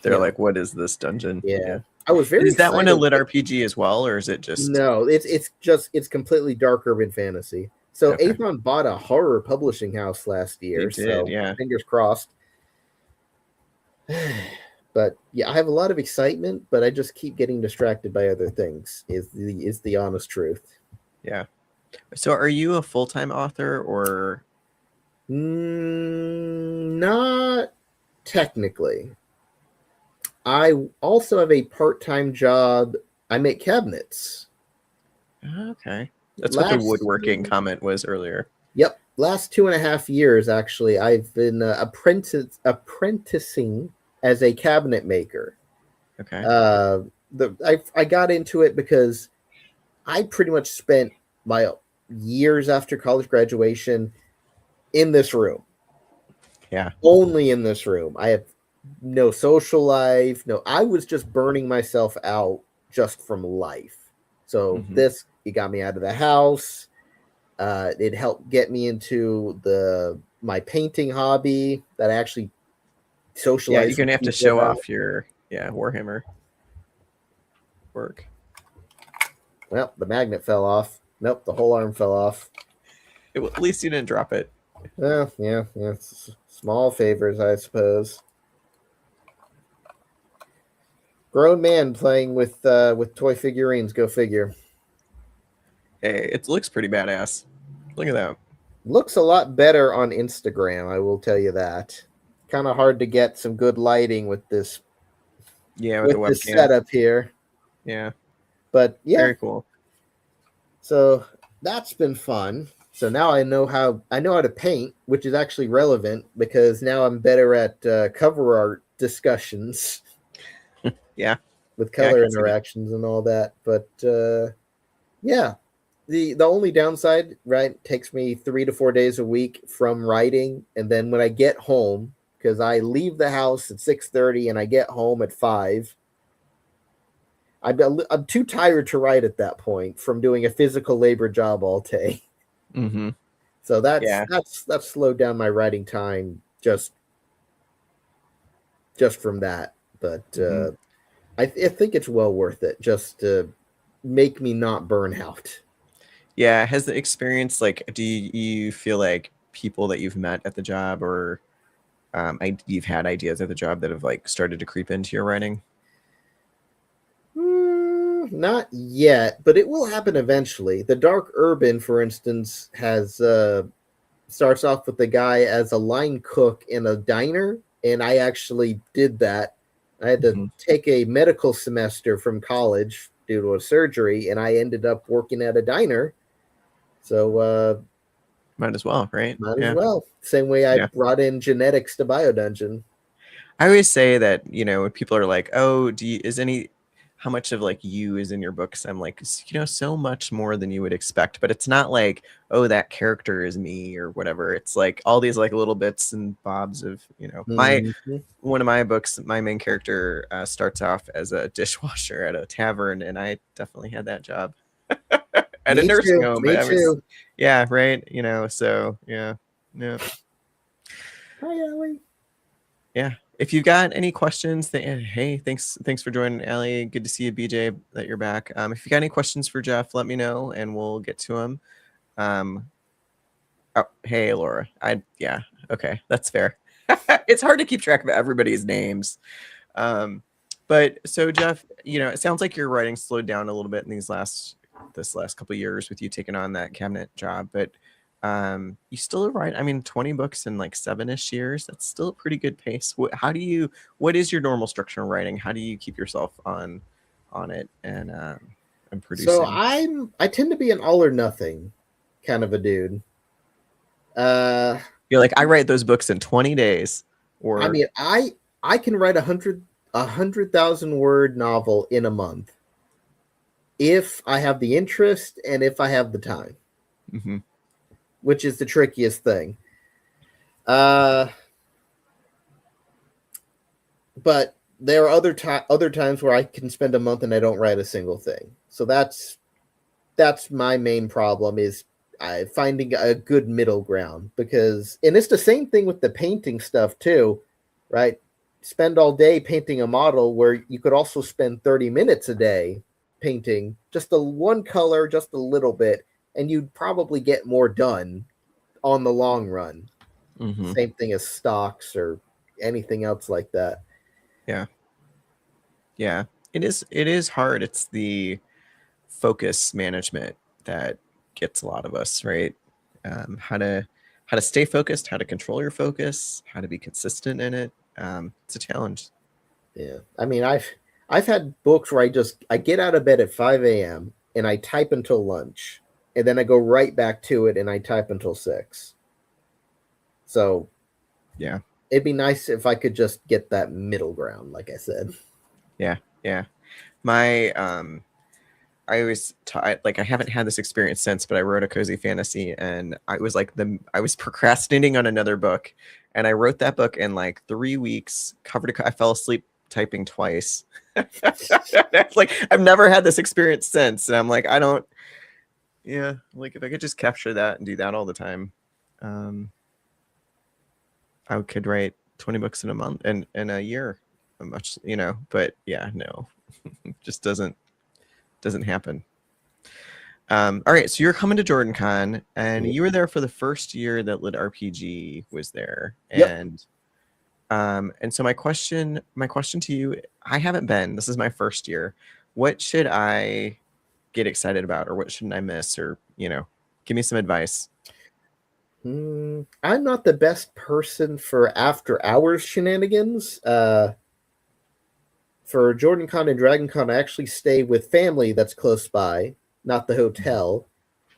like, what is this dungeon? Yeah. I was very Is that excited. one a lit RPG as well, or is it just No, it's completely dark urban fantasy. So okay. Aethon bought a horror publishing house last year. They did, so yeah. fingers crossed. But yeah, I have a lot of excitement, but I just keep getting distracted by other things. Is the honest truth. Yeah. So are you a full-time author or not technically. I also have a part-time job. I make cabinets. Okay. That's what the woodworking comment was earlier. Yep. Last 2.5 years, actually, I've been apprenticing as a cabinet maker. Okay. I got into it because I pretty much spent my years after college graduation in this room. Yeah. Only in this room. I have no social life. No, I was just burning myself out just from life. So it got me out of the house. It helped get me into my painting hobby that I actually socialize. Yeah, you're gonna have to show off your Warhammer work. Well, the magnet fell off. Nope, the whole arm fell off. At least you didn't drop it. Well, yeah. Small favors, I suppose. Grown man playing with toy figurines. Go figure. Hey, it looks pretty badass. Look at that. Looks a lot better on Instagram, I will tell you that. Kind of hard to get some good lighting with this Yeah, with the this webcam. setup here. Yeah. But yeah. Very cool. So that's been fun. So now I know how to paint, which is actually relevant because now I'm better at cover art discussions. Yeah. With color interactions and all that. But yeah. The only downside, right, takes me 3 to 4 days a week from writing, and then when I get home, because I leave the house at 6:30 and I get home at 5, I'm too tired to write at that point from doing a physical labor job all day. Mm-hmm. So that's slowed down my writing time just from that. But I think it's well worth it just to make me not burn out. Yeah, has the experience, like, do you feel like people that you've met at the job or you've had ideas at the job that have like started to creep into your writing? Not yet, but it will happen eventually. The Dark Urban, for instance, has starts off with the guy as a line cook in a diner, and I actually did that. I had to take a medical semester from college due to a surgery, and I ended up working at a diner. So might as well, right? Might as well. Same way I brought in genetics to BioDungeon. I always say that, you know, when people are like, "Oh, how much of like you is in your books?" I'm like, you know, so much more than you would expect. But it's not like, oh, that character is me or whatever. It's like all these like little bits and bobs of, you know, one of my books, my main character starts off as a dishwasher at a tavern, and I definitely had that job at a nursing home. Me too. Yeah, right. You know, so yeah. Hi, Allie. Yeah. If you've got any questions, hey, thanks for joining, Allie. Good to see you, BJ, that you're back. If you got any questions for Jeff, let me know and we'll get to him. Oh, hey, Laura. Okay, that's fair. It's hard to keep track of everybody's names. But so Jeff, you know, it sounds like your writing slowed down a little bit in this last couple of years with you taking on that cabinet job, but you still write, I mean, 20 books in like 7-ish years. That's still a pretty good pace. What is your normal structure of writing? How do you keep yourself on it and producing? So I tend to be an all or nothing kind of a dude. You're like, I write those books in 20 days. Or I mean, I can write 100,000 word novel in a month if I have the interest and if I have the time. Mm-hmm. Which is the trickiest thing. But there are other times where I can spend a month and I don't write a single thing. So that's my main problem is finding a good middle ground and it's the same thing with the painting stuff too, right? Spend all day painting a model where you could also spend 30 minutes a day painting just the one color, just a little bit, and you'd probably get more done on the long run. Mm-hmm. Same thing as stocks or anything else like that. Yeah. It is hard. It's the focus management that gets a lot of us, right? How to stay focused, how to control your focus, how to be consistent in it. It's a challenge. Yeah. I mean, I've had books where I get out of bed at 5 a.m. and I type until lunch. And then I go right back to it and I type until 6. So, yeah, it'd be nice if I could just get that middle ground, like I said. Yeah. My I always I haven't had this experience since, but I wrote a cozy fantasy, and I was procrastinating on another book, and I wrote that book in like 3 weeks, cover to I fell asleep typing twice. Like I've never had this experience since, and I'm like, like if I could just capture that and do that all the time, I could write 20 books in a month and in a year, much, you know. But yeah, no, just doesn't happen. All right, so you're coming to JordanCon, and Yep. you were there for the first year that Lit RPG was there, Yep. and so my question to you, I haven't been. This is my first year. What should I get excited about, or what shouldn't I miss, or give me some advice. I'm not the best person for after hours shenanigans. For JordanCon and DragonCon, I actually stay with family that's close by, not the hotel.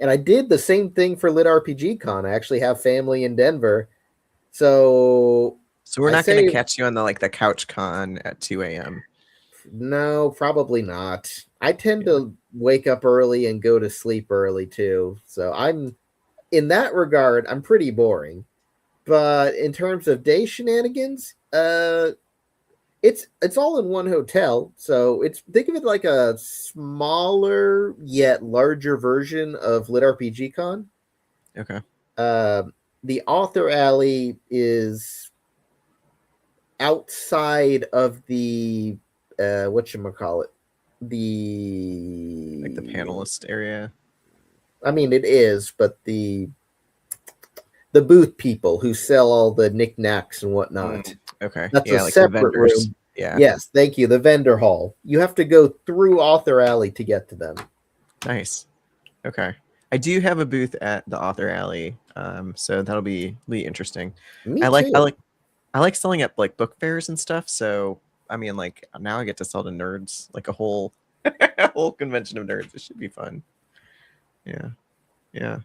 And I did the same thing for Lit RPG Con. I actually have family in Denver. So So we're I not going to say catch you on the couch con at 2 a.m. no, probably not. I tend Yeah. to wake up early and go to sleep early too. So I'm in that regard, I'm pretty boring. But in terms of day shenanigans, it's all in one hotel. So it's think of it like a smaller yet larger version of Lit RPG Con. Okay. Uh, the author alley is outside of the whatchamacallit, Like the the panelist area. I mean it is, but the booth people who sell all the knickknacks and whatnot. Okay. That's a Yeah, like the separate vendors. room. Yeah. Yes, thank you. The vendor hall. You have to go through author alley to get to them. Nice. Okay. I do have a booth at the author alley. So that'll be interesting. Me I like I too. like I like selling at like book fairs and stuff. So I mean, like now I get to sell to nerds, like a whole a whole convention of nerds. It should be fun. Yeah. Yeah.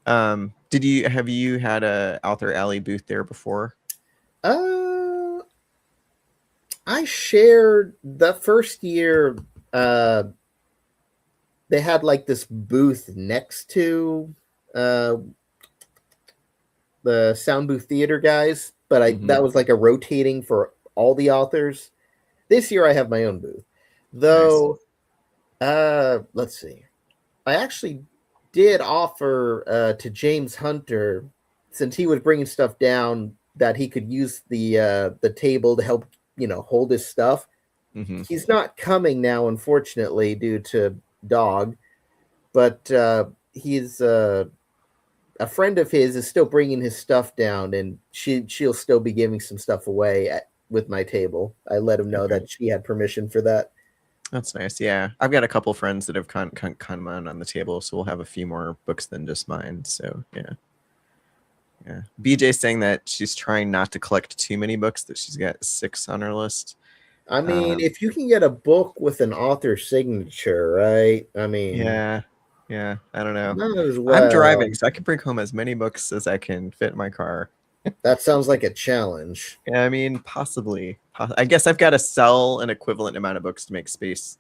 Have you had a author alley booth there before? Uh, I shared the first year. Uh, they had like this booth next to uh the sound booth theater guys, but I Mm-hmm. that was like a rotating for all the authors. This year I have my own booth, Nice. though. Let's see. I actually did offer to James Hunter, since he was bringing stuff down, that he could use the table to help hold his stuff. Mm-hmm. He's not coming now, unfortunately, due to dog, but he's a friend of his is still bringing his stuff down, and she'll still be giving some stuff away with my table. I let him know Okay. that she had permission for that. That's nice. Yeah, I've got a couple friends that have come on the table, so we'll have a few more books than just mine. So yeah. BJ's saying that she's trying not to collect too many books. That she's got 6 on her list. I mean, if you can get a book with an author signature, right? I mean, Yeah, I don't know. might as I'm well. driving, so I can bring home as many books as I can fit in my car. That sounds like a challenge. Yeah, I mean, possibly. I guess I've got to sell an equivalent amount of books to make space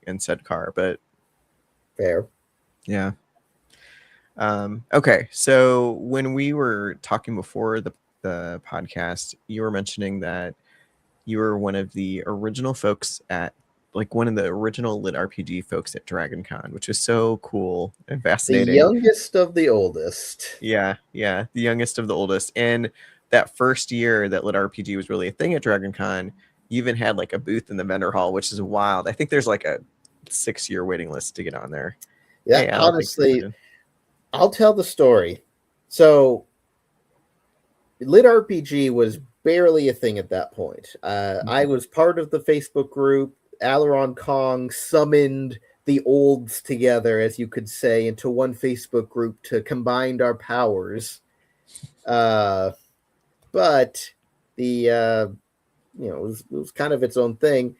in said car, but Fair. yeah. Okay, so when we were talking before the podcast, you were mentioning that you were one of the original folks at like one of the original Lit RPG folks at DragonCon, which is so cool and The fascinating. youngest of the oldest. Yeah, the youngest of the oldest. And that first year that Lit RPG was really a thing at DragonCon, you even had like a booth in the vendor hall, which is wild. I think there's like a 6-year waiting list to get on there. Yeah, Hey, Al, thanks for honestly, joining. I'll tell the story. So, Lit RPG was barely a thing at that point. I was part of the Facebook group. Aileron Kong summoned the olds together, as you could say, into one Facebook group to combine our powers. But it was kind of its own thing.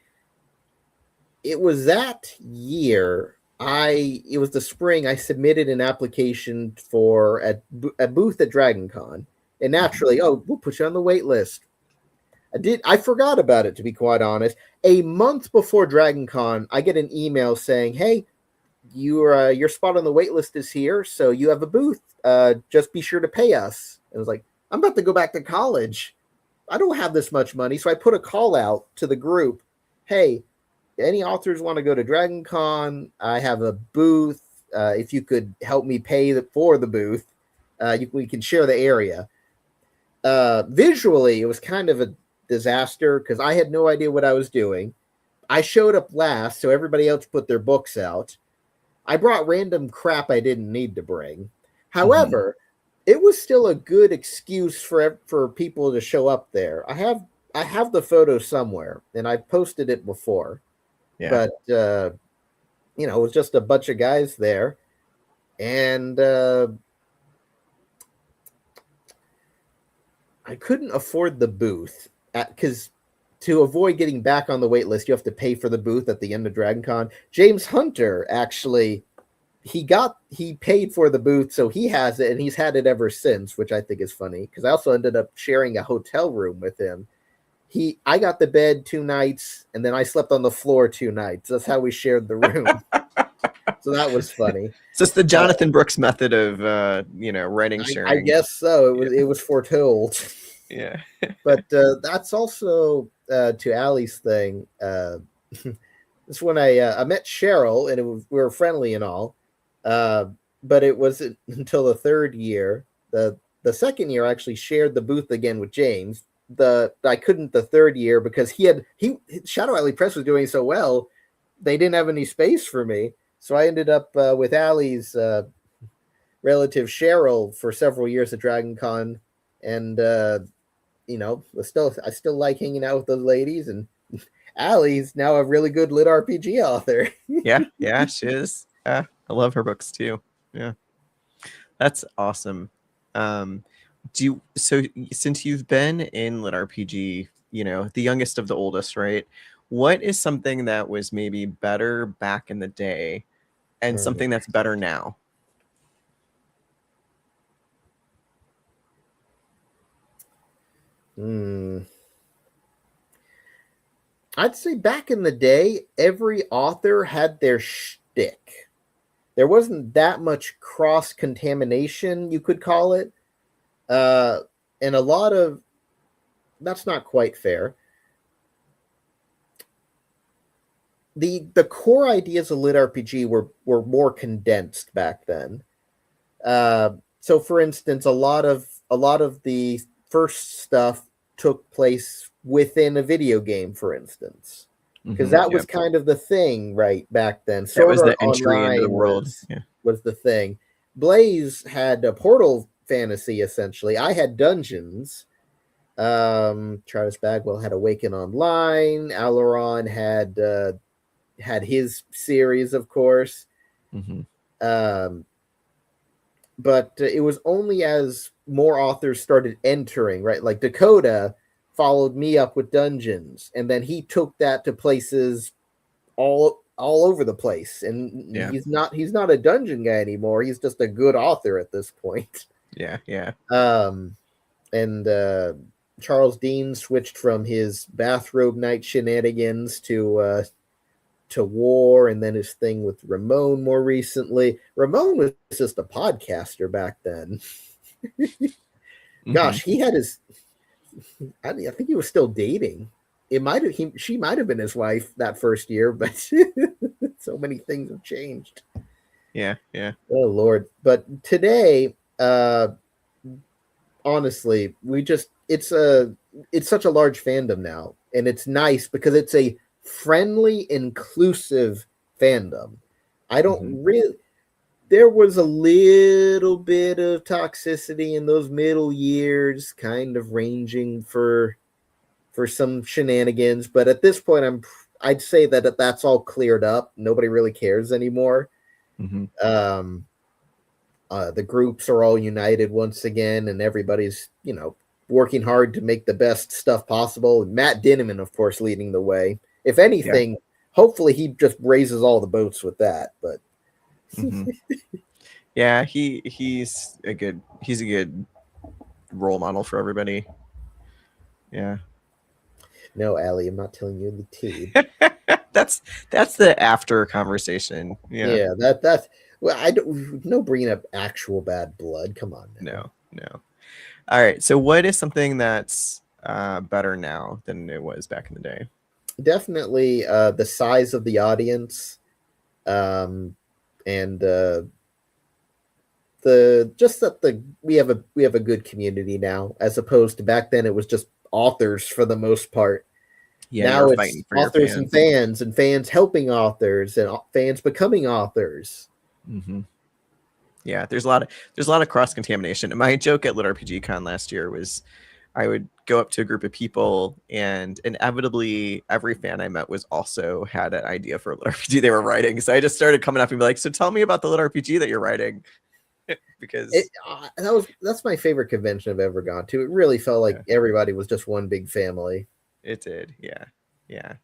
It was that year. It was the spring. I submitted an application for a booth at DragonCon, and naturally, oh, we'll put you on the wait list. I forgot about it, to be quite honest. A month before DragonCon, I get an email saying, "Hey, your spot on the wait list is here, so you have a booth. Just be sure to pay us." And I was like, "I'm about to go back to college. I don't have this much money." So I put a call out to the group. "Hey, any authors want to go to DragonCon? I have a booth. If you could help me pay for the booth, we can share the area." Visually, it was kind of a disaster because I had no idea what I was doing. I showed up last, so everybody else put their books out. I brought random crap I didn't need to bring. Mhm. However, it was still a good excuse for people to show up there. I have the photo somewhere, and I posted it before, Yeah. but you know, it was just a bunch of guys there, and I couldn't afford the booth because to avoid getting back on the wait list, you have to pay for the booth at the end of DragonCon. James Hunter actually he paid for the booth, so he has it, and he's had it ever since, which I think is funny because I also ended up sharing a hotel room with him. I got the bed 2 nights, and then I slept on the floor 2 nights. That's how we shared the room. So that was funny. So it's the Uh, Jonathan Brooks method of writing I sharing. guess so. Yeah. It was foretold. Yeah. But that's also to Allie's thing. This when I met Cheryl, and we were friendly and all. Uh, but it wasn't until the third year. The second year, I actually shared the booth again with James. I couldn't the third year because he Shadow Alley Press was doing so well, they didn't have any space for me. So I ended up with Allie's relative Cheryl for several years at Dragon Con, and you know, I still like hanging out with those ladies, and Allie's now a really good lit RPG author. Yeah. Yeah. She is. Yeah. I love her books too. Yeah. That's awesome. Um, so since you've been in lit RPG, the youngest of the oldest, right? What is something that was maybe better back in the day and something that's better now? I'd say back in the day, every author had their shtick. There wasn't that much cross contamination, you could call it, and a lot of that's not quite fair. The core ideas of lit RPG were more condensed back then. So, for instance, a lot of the first stuff took place within a video game, for instance, because that Yeah. was kind of the thing right back then. That Sword was the Art entry into the Online world. Yeah. was the thing. Blaze had a portal fantasy essentially. I had dungeons. Travis Bagwell had Awaken Online. Aileron had his series, of course. Mm-hmm. But it was only as more authors started entering, right? Like Dakota followed me up with Dungeons, and then he took that to places all over the place. And Yeah. he's not a dungeon guy anymore. He's just a good author at this point. Yeah. Yeah. And Charles Dean switched from his bathrobe night shenanigans to War, and then his thing with Ramon more recently. Ramon was just a podcaster back then. Gosh, he had his. I think he was still dating. She might have been his wife that first year, but so many things have changed. Yeah. Yeah. Oh Lord! But today, honestly, it's such a large fandom now, and it's nice because it's a friendly, inclusive fandom. I don't really. There was a little bit of toxicity in those middle years, kind of ranging for some shenanigans. But at this point, I'd say that that's all cleared up. Nobody really cares anymore. Mm-hmm. The groups are all united once again, and everybody's working hard to make the best stuff possible. Matt Dinneman, of course, leading the way. If anything, hopefully he just raises all the boats with that. But yeah, he's a good role model for everybody. Yeah. No, Allie, I'm not telling you the tea. that's the after conversation. Yeah, that's well, I don't no bringing up actual bad blood. Come on. Now. No. All right. So, what is something that's better now than it was back in the day? Definitely the size of the audience, and we have a good community now, as opposed to back then. It was just authors for the most part. Yeah, now it's authors and fans helping authors and fans becoming authors. Mm-hmm. Yeah, there's a lot of cross contamination. And my joke at Lit RPG Con last year was I would go up to a group of people, and inevitably every fan I met was also had an idea for a Lit RPG they were writing. So I just started coming up and be like, "So tell me about the Lit RPG that you're writing," because That's my favorite convention I've ever gone to. It really felt like everybody was just one big family. It did, yeah, yeah.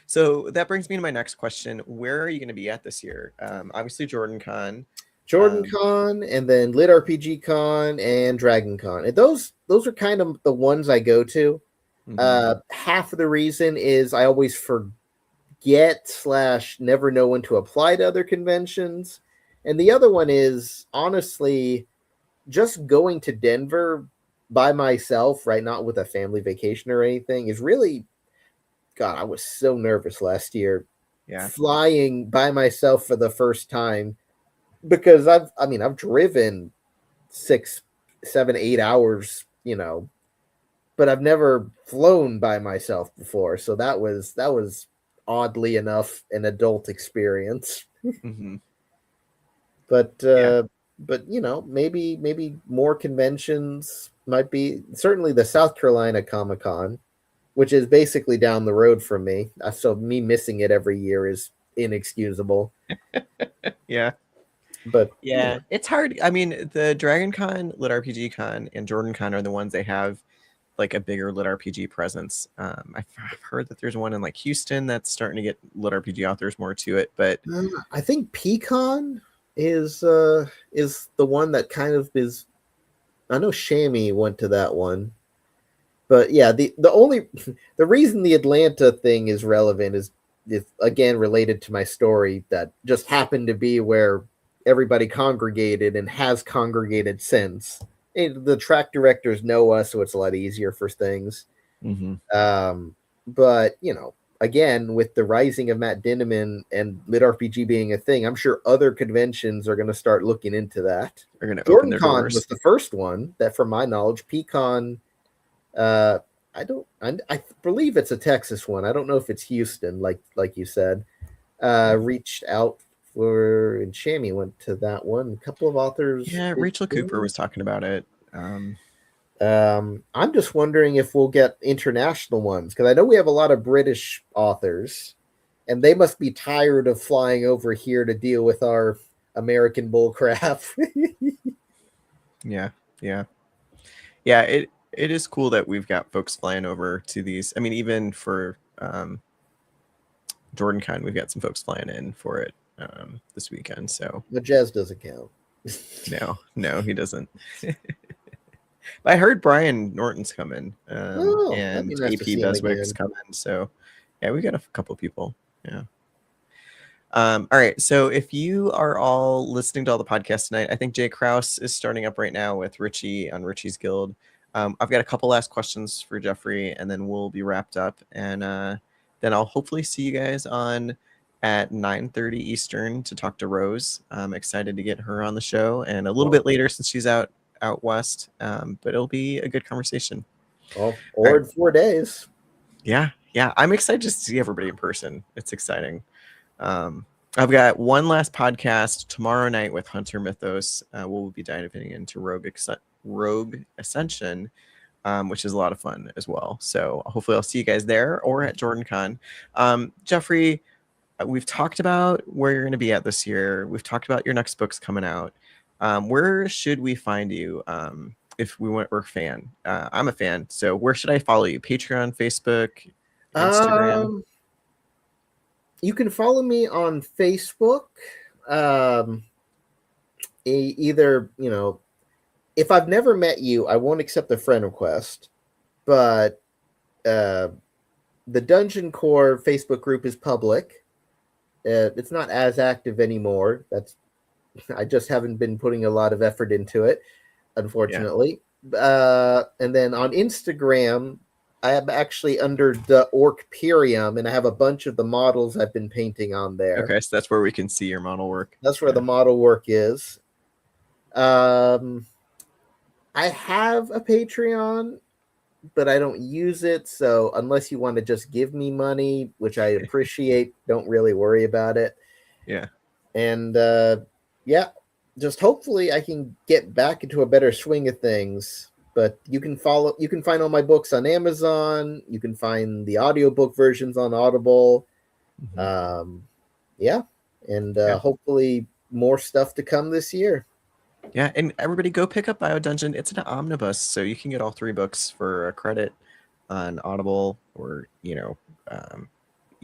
So that brings me to my next question: where are you going to be at this year? Obviously, Jordan Con. Jordan Con, and then Lit RPG Con and Dragon Con. And those are kind of the ones I go to. Mm-hmm. Half of the reason is I always forget / never know when to apply to other conventions. And the other one is honestly just going to Denver by myself, right? Not with a family vacation or anything, is really, God, I was so nervous last year. Yeah. Flying by myself for the first time, because I've driven 6, 7, 8 hours, but I've never flown by myself before. So that was oddly enough an adult experience. Mm-hmm. But Yeah. maybe more conventions might be, certainly the South Carolina Comic Con, which is basically down the road from me. So me missing it every year is inexcusable. Yeah. But Yeah, it's hard. I mean, the Dragon Con, Lit RPG Con, and Jordan Con are the ones they have like a bigger Lit RPG presence. I've heard that there's one in like Houston that's starting to get Lit RPG authors more to it, but I think Pecan is the one that kind of is. I know Shammy went to that one, but yeah, the only the reason the Atlanta thing is relevant is again related to my story that just happened to be where everybody congregated and has congregated since. And the track directors know us, so it's a lot easier for things. mm-hmm. But again, with the rising of Matt Dinneman and Lit RPG being a thing, I'm sure other conventions are going to start looking into that. They're going to open Jordan their Con doors. was the first one that, from my knowledge, Pecan. I believe it's a Texas one. I don't know if it's Houston, like you said. Reached out for, and Shammy went to that one. A couple of authors. Yeah, Rachel Cooper was talking about it. I'm just wondering if we'll get international ones, because I know we have a lot of British authors, and they must be tired of flying over here to deal with our American bullcrap. Yeah. It is cool that we've got folks flying over to these. I mean, even for Jordan Con, we've got some folks flying in for it this weekend. So The Jazz doesn't count. no, he doesn't. I heard Brian Norton's coming, and nice to AP see him Beswick's again. coming. So yeah, we got a couple people. Yeah. All right. So if you are all listening to all the podcasts tonight, I think Jay Krause is starting up right now with Richie on Richie's Guild. I've got a couple last questions for Jeffrey, and then we'll be wrapped up. And then I'll hopefully see you guys on at 9:30 Eastern to talk to Rose. I'm excited to get her on the show, and a little bit later since she's out west. But it'll be a good conversation. Or right. in 4 days. Yeah. I'm excited just to see everybody in person. It's exciting. I've got one last podcast tomorrow night with Hunter Mythos. We'll be diving into Rogue Ascension, which is a lot of fun as well. So hopefully I'll see you guys there or at Jordan Con. Jeffrey, we've talked about where you're going to be at this year. We've talked about your next book's coming out. Where should we find you if we're a fan? I'm a fan. So where should I follow you? Patreon, Facebook, Instagram? You can follow me on Facebook. Either, if I've never met you, I won't accept a friend request. But the Dungeon Core Facebook group is public. It's not as active anymore. I just haven't been putting a lot of effort into it, unfortunately. Yeah. And then on Instagram, I am actually under the Orcperium, and I have a bunch of the models I've been painting on there. Okay, so that's where we can see your model work. That's where the model work is. I have a Patreon, but I don't use it. So unless you want to just give me money, which I appreciate, don't really worry about it. Yeah. And yeah, just hopefully I can get back into a better swing of things. But you can find all my books on Amazon. You can find the audiobook versions on Audible. Yeah, and Yeah. hopefully more stuff to come this year. Yeah, and everybody go pick up Bio Dungeon. It's an omnibus, so you can get all 3 books for a credit on Audible, or you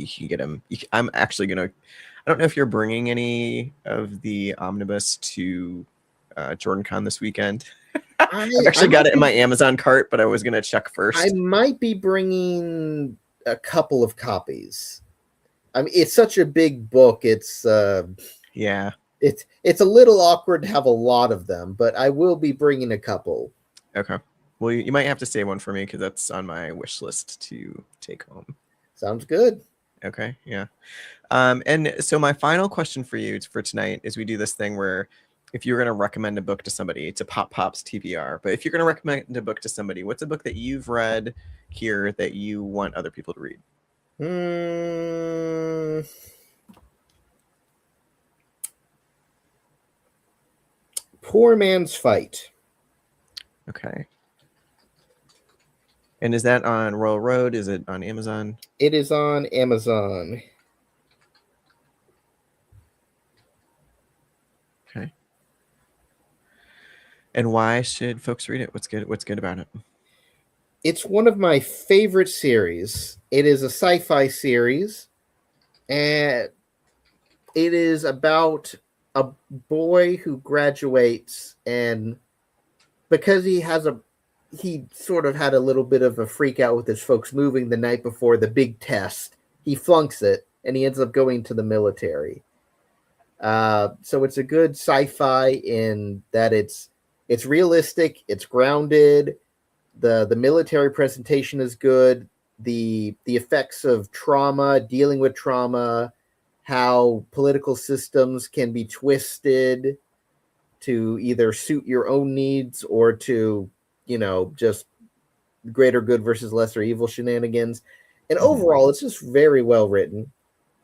can get them. I'm actually gonna. I don't know if you're bringing any of the omnibus to JordanCon this weekend. I've I actually got might it in be, my Amazon cart, but I was gonna check I first. might be bringing a couple of copies. I mean, it's such a big book. Yeah. It's a little awkward to have a lot of them, but I will be bringing a couple. Okay. Well, you might have to save one for me because that's on my wish list to take home. Sounds good. Okay. Yeah. And so my final question for you for tonight is we do this thing where if you're going to recommend a book to somebody, it's a Pop's TBR. But if you're going to recommend a book to somebody, what's a book that you've read here that you want other people to read? Poor Man's Fight. Okay. And is that on Royal Road? Is it on Amazon? It is on Amazon. Okay. And why should folks read it? What's good about it? It's one of my favorite series. It is a sci-fi series, and it is about a boy who graduates, and because he sort of had a little bit of a freak out with his folks moving the night before the big test. He flunks it, and he ends up going to the military. So it's a good sci-fi in that it's realistic, it's grounded. The military presentation is good. The effects of trauma, dealing with trauma, how political systems can be twisted to either suit your own needs or to, just greater good versus lesser evil shenanigans. And overall, it's just very well written.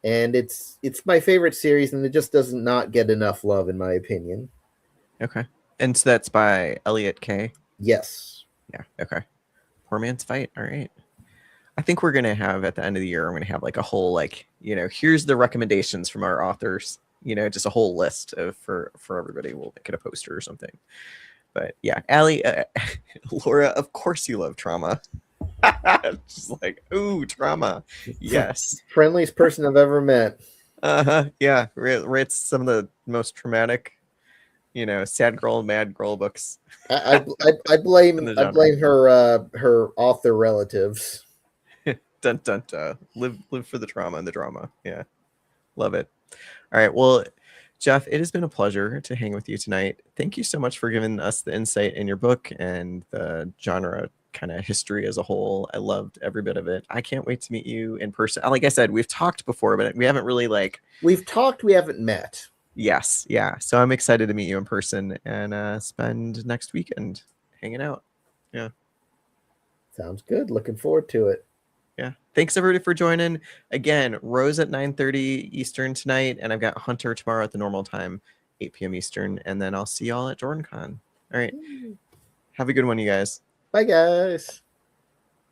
And it's my favorite series, and it just does not get enough love, in my opinion. Okay. And so that's by Elliot Kay? Yes. Yeah. Okay. Poor Man's Fight. All right. I think we're going to have at the end of the year, I'm going to have like a whole, here's the recommendations from our authors, just a whole list of for everybody. We'll make it a poster or something. But yeah, Allie, Laura, of course you love trauma. Just like, ooh, trauma. Yes. Friendliest person I've ever met. Yeah. Writes some of the most traumatic, sad girl, mad girl books. I blame her author relatives. Dun dun dun. Live for the trauma and the drama. Yeah. Love it. All right. Well, Jeff, it has been a pleasure to hang with you tonight. Thank you so much for giving us the insight in your book and the genre kind of history as a whole. I loved every bit of it. I can't wait to meet you in person. Like I said, we've talked before, but we haven't really We've talked, we haven't met. Yes. Yeah. So I'm excited to meet you in person and spend next weekend hanging out. Yeah. Sounds good. Looking forward to it. Yeah. Thanks everybody for joining. Again, Rose at 9:30 Eastern tonight, and I've got Hunter tomorrow at the normal time, 8 p.m. Eastern, and then I'll see y'all at JordanCon. All right. Have a good one, you guys. Bye, guys.